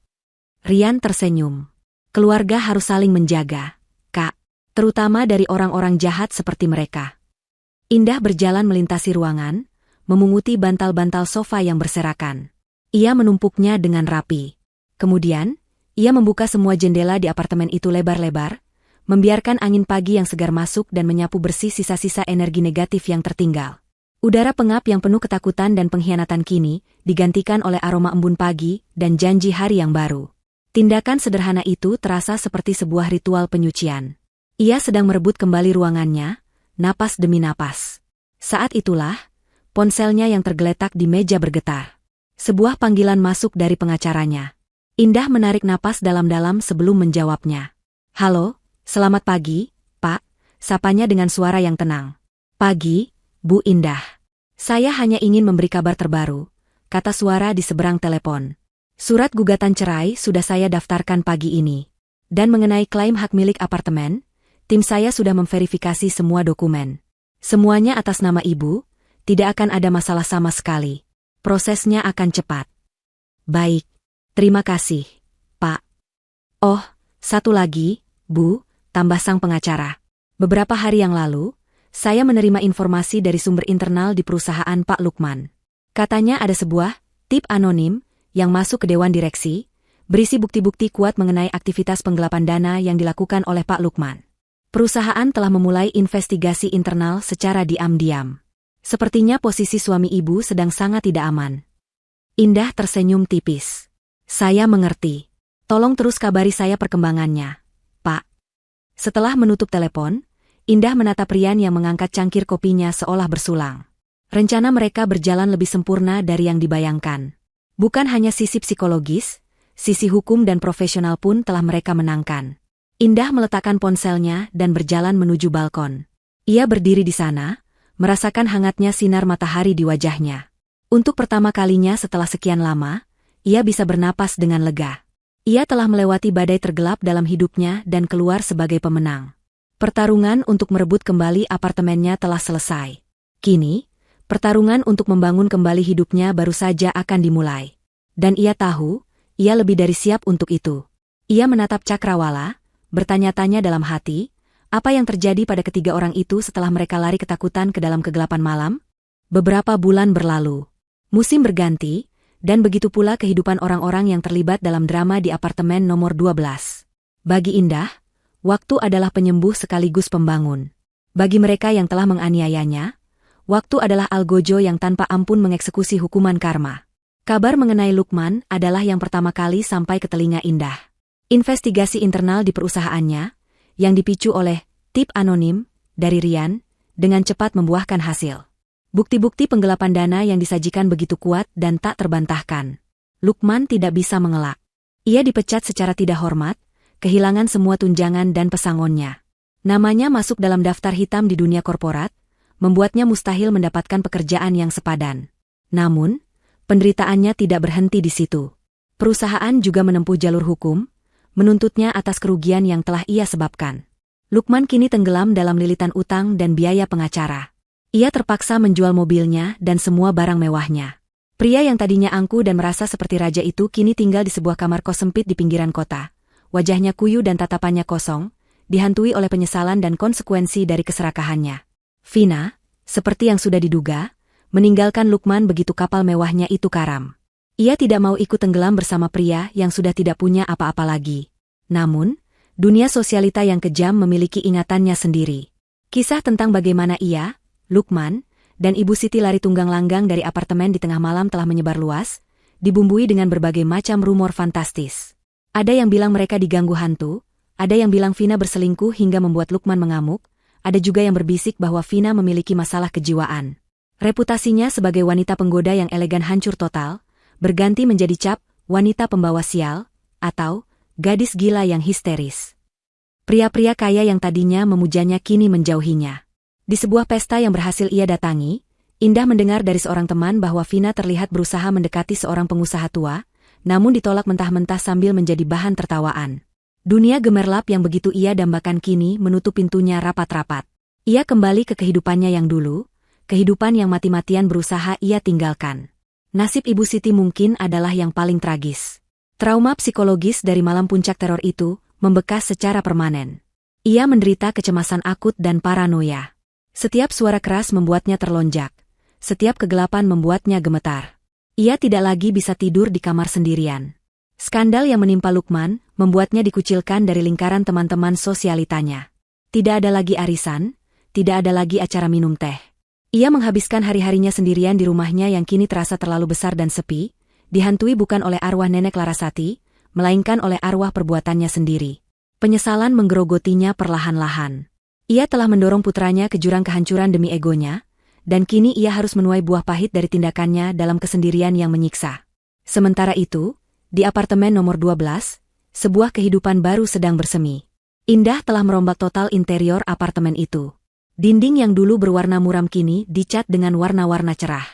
Rian tersenyum. "Keluarga harus saling menjaga, Kak. Terutama dari orang-orang jahat seperti mereka." Indah berjalan melintasi ruangan, memunguti bantal-bantal sofa yang berserakan. Ia menumpuknya dengan rapi. Kemudian, ia membuka semua jendela di apartemen itu lebar-lebar, membiarkan angin pagi yang segar masuk dan menyapu bersih sisa-sisa energi negatif yang tertinggal. Udara pengap yang penuh ketakutan dan pengkhianatan kini digantikan oleh aroma embun pagi dan janji hari yang baru. Tindakan sederhana itu terasa seperti sebuah ritual penyucian. Ia sedang merebut kembali ruangannya, napas demi napas. Saat itulah, ponselnya yang tergeletak di meja bergetar. Sebuah panggilan masuk dari pengacaranya. Indah menarik napas dalam-dalam sebelum menjawabnya. "Halo, selamat pagi, Pak," sapanya dengan suara yang tenang. "Pagi, Bu Indah. Saya hanya ingin memberi kabar terbaru," kata suara di seberang telepon. "Surat gugatan cerai sudah saya daftarkan pagi ini. Dan mengenai klaim hak milik apartemen, tim saya sudah memverifikasi semua dokumen. Semuanya atas nama Ibu, tidak akan ada masalah sama sekali. Prosesnya akan cepat." "Baik. Terima kasih, Pak." "Oh, satu lagi, Bu," tambah sang pengacara. "Beberapa hari yang lalu, saya menerima informasi dari sumber internal di perusahaan Pak Lukman. Katanya ada sebuah tip anonim yang masuk ke Dewan Direksi, berisi bukti-bukti kuat mengenai aktivitas penggelapan dana yang dilakukan oleh Pak Lukman. Perusahaan telah memulai investigasi internal secara diam-diam. Sepertinya posisi suami Ibu sedang sangat tidak aman." Indah tersenyum tipis. "Saya mengerti. Tolong terus kabari saya perkembangannya, Pak." Setelah menutup telepon, Indah menatap Rian yang mengangkat cangkir kopinya seolah bersulang. Rencana mereka berjalan lebih sempurna dari yang dibayangkan. Bukan hanya sisi psikologis, sisi hukum dan profesional pun telah mereka menangkan. Indah meletakkan ponselnya dan berjalan menuju balkon. Ia berdiri di sana, merasakan hangatnya sinar matahari di wajahnya. Untuk pertama kalinya setelah sekian lama, ia bisa bernapas dengan lega. Ia telah melewati badai tergelap dalam hidupnya dan keluar sebagai pemenang. Pertarungan untuk merebut kembali apartemennya telah selesai. Kini, pertarungan untuk membangun kembali hidupnya baru saja akan dimulai. Dan ia tahu, ia lebih dari siap untuk itu. Ia menatap Cakrawala, bertanya-tanya dalam hati, apa yang terjadi pada ketiga orang itu setelah mereka lari ketakutan ke dalam kegelapan malam? Beberapa bulan berlalu. Musim berganti, dan begitu pula kehidupan orang-orang yang terlibat dalam drama di apartemen nomor 12. Bagi Indah, waktu adalah penyembuh sekaligus pembangun. Bagi mereka yang telah menganiayanya, waktu adalah algojo yang tanpa ampun mengeksekusi hukuman karma. Kabar mengenai Lukman adalah yang pertama kali sampai ke telinga Indah. Investigasi internal di perusahaannya, yang dipicu oleh tip anonim dari Rian, dengan cepat membuahkan hasil. Bukti-bukti penggelapan dana yang disajikan begitu kuat dan tak terbantahkan. Lukman tidak bisa mengelak. Ia dipecat secara tidak hormat, kehilangan semua tunjangan dan pesangonnya. Namanya masuk dalam daftar hitam di dunia korporat, membuatnya mustahil mendapatkan pekerjaan yang sepadan. Namun, penderitaannya tidak berhenti di situ. Perusahaan juga menempuh jalur hukum, menuntutnya atas kerugian yang telah ia sebabkan. Lukman kini tenggelam dalam lilitan utang dan biaya pengacara. Ia terpaksa menjual mobilnya dan semua barang mewahnya. Pria yang tadinya angkuh dan merasa seperti raja itu kini tinggal di sebuah kamar kos sempit di pinggiran kota. Wajahnya kuyu dan tatapannya kosong, dihantui oleh penyesalan dan konsekuensi dari keserakahannya. Vina, seperti yang sudah diduga, meninggalkan Lukman begitu kapal mewahnya itu karam. Ia tidak mau ikut tenggelam bersama pria yang sudah tidak punya apa-apa lagi. Namun, dunia sosialita yang kejam memiliki ingatannya sendiri. Kisah tentang bagaimana ia, Lukman, dan Ibu Siti lari tunggang-langgang dari apartemen di tengah malam telah menyebar luas, dibumbui dengan berbagai macam rumor fantastis. Ada yang bilang mereka diganggu hantu, ada yang bilang Vina berselingkuh hingga membuat Lukman mengamuk, ada juga yang berbisik bahwa Vina memiliki masalah kejiwaan. Reputasinya sebagai wanita penggoda yang elegan hancur total, berganti menjadi cap, wanita pembawa sial, atau gadis gila yang histeris. Pria-pria kaya yang tadinya memujanya kini menjauhinya. Di sebuah pesta yang berhasil ia datangi, Indah mendengar dari seorang teman bahwa Vina terlihat berusaha mendekati seorang pengusaha tua, namun ditolak mentah-mentah sambil menjadi bahan tertawaan. Dunia gemerlap yang begitu ia dambakan kini menutup pintunya rapat-rapat. Ia kembali ke kehidupannya yang dulu, kehidupan yang mati-matian berusaha ia tinggalkan. Nasib Ibu Siti mungkin adalah yang paling tragis. Trauma psikologis dari malam puncak teror itu membekas secara permanen. Ia menderita kecemasan akut dan paranoia. Setiap suara keras membuatnya terlonjak. Setiap kegelapan membuatnya gemetar. Ia tidak lagi bisa tidur di kamar sendirian. Skandal yang menimpa Lukman membuatnya dikucilkan dari lingkaran teman-teman sosialitanya. Tidak ada lagi arisan, tidak ada lagi acara minum teh. Ia menghabiskan hari-harinya sendirian di rumahnya yang kini terasa terlalu besar dan sepi, dihantui bukan oleh arwah nenek Larasati, melainkan oleh arwah perbuatannya sendiri. Penyesalan menggerogotinya perlahan-lahan. Ia telah mendorong putranya ke jurang kehancuran demi egonya, dan kini ia harus menuai buah pahit dari tindakannya dalam kesendirian yang menyiksa. Sementara itu, di apartemen nomor 12, sebuah kehidupan baru sedang bersemi. Indah telah merombak total interior apartemen itu. Dinding yang dulu berwarna muram kini dicat dengan warna-warna cerah.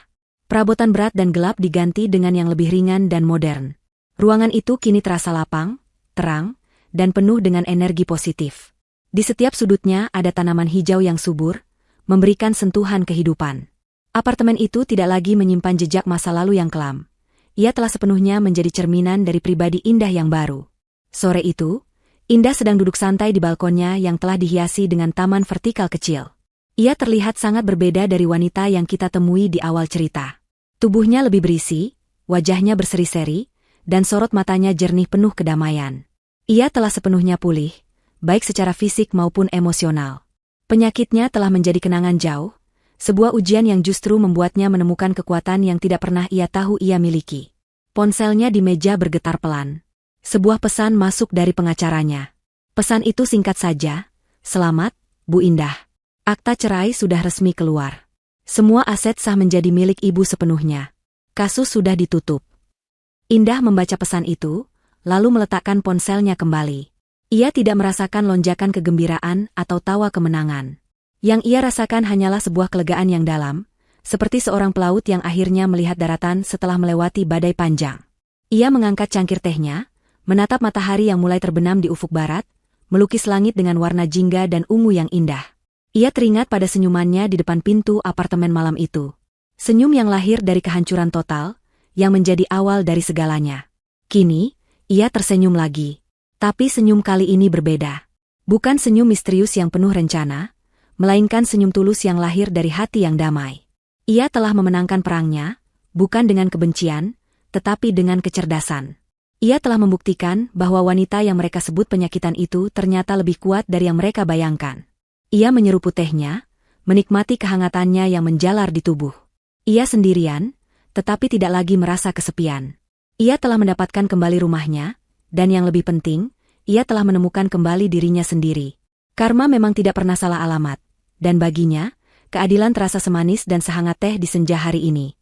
Perabotan berat dan gelap diganti dengan yang lebih ringan dan modern. Ruangan itu kini terasa lapang, terang, dan penuh dengan energi positif. Di setiap sudutnya ada tanaman hijau yang subur, memberikan sentuhan kehidupan. Apartemen itu tidak lagi menyimpan jejak masa lalu yang kelam. Ia telah sepenuhnya menjadi cerminan dari pribadi Indah yang baru. Sore itu, Indah sedang duduk santai di balkonnya yang telah dihiasi dengan taman vertikal kecil. Ia terlihat sangat berbeda dari wanita yang kita temui di awal cerita. Tubuhnya lebih berisi, wajahnya berseri-seri, dan sorot matanya jernih penuh kedamaian. Ia telah sepenuhnya pulih, baik secara fisik maupun emosional. Penyakitnya telah menjadi kenangan jauh, sebuah ujian yang justru membuatnya menemukan kekuatan yang tidak pernah ia tahu ia miliki. Ponselnya di meja bergetar pelan. Sebuah pesan masuk dari pengacaranya. Pesan itu singkat saja, "Selamat, Bu Indah. Akta cerai sudah resmi keluar. Semua aset sah menjadi milik Ibu sepenuhnya. Kasus sudah ditutup." Indah membaca pesan itu, lalu meletakkan ponselnya kembali. Ia tidak merasakan lonjakan kegembiraan atau tawa kemenangan. Yang ia rasakan hanyalah sebuah kelegaan yang dalam, seperti seorang pelaut yang akhirnya melihat daratan setelah melewati badai panjang. Ia mengangkat cangkir tehnya, menatap matahari yang mulai terbenam di ufuk barat, melukis langit dengan warna jingga dan ungu yang indah. Ia teringat pada senyumannya di depan pintu apartemen malam itu. Senyum yang lahir dari kehancuran total, yang menjadi awal dari segalanya. Kini, ia tersenyum lagi. Tapi senyum kali ini berbeda. Bukan senyum misterius yang penuh rencana, melainkan senyum tulus yang lahir dari hati yang damai. Ia telah memenangkan perangnya, bukan dengan kebencian, tetapi dengan kecerdasan. Ia telah membuktikan bahwa wanita yang mereka sebut penyakitan itu ternyata lebih kuat dari yang mereka bayangkan. Ia menyeruput tehnya, menikmati kehangatannya yang menjalar di tubuh. Ia sendirian, tetapi tidak lagi merasa kesepian. Ia telah mendapatkan kembali rumahnya, dan yang lebih penting, ia telah menemukan kembali dirinya sendiri. Karma memang tidak pernah salah alamat, dan baginya, keadilan terasa semanis dan sehangat teh di senja hari ini.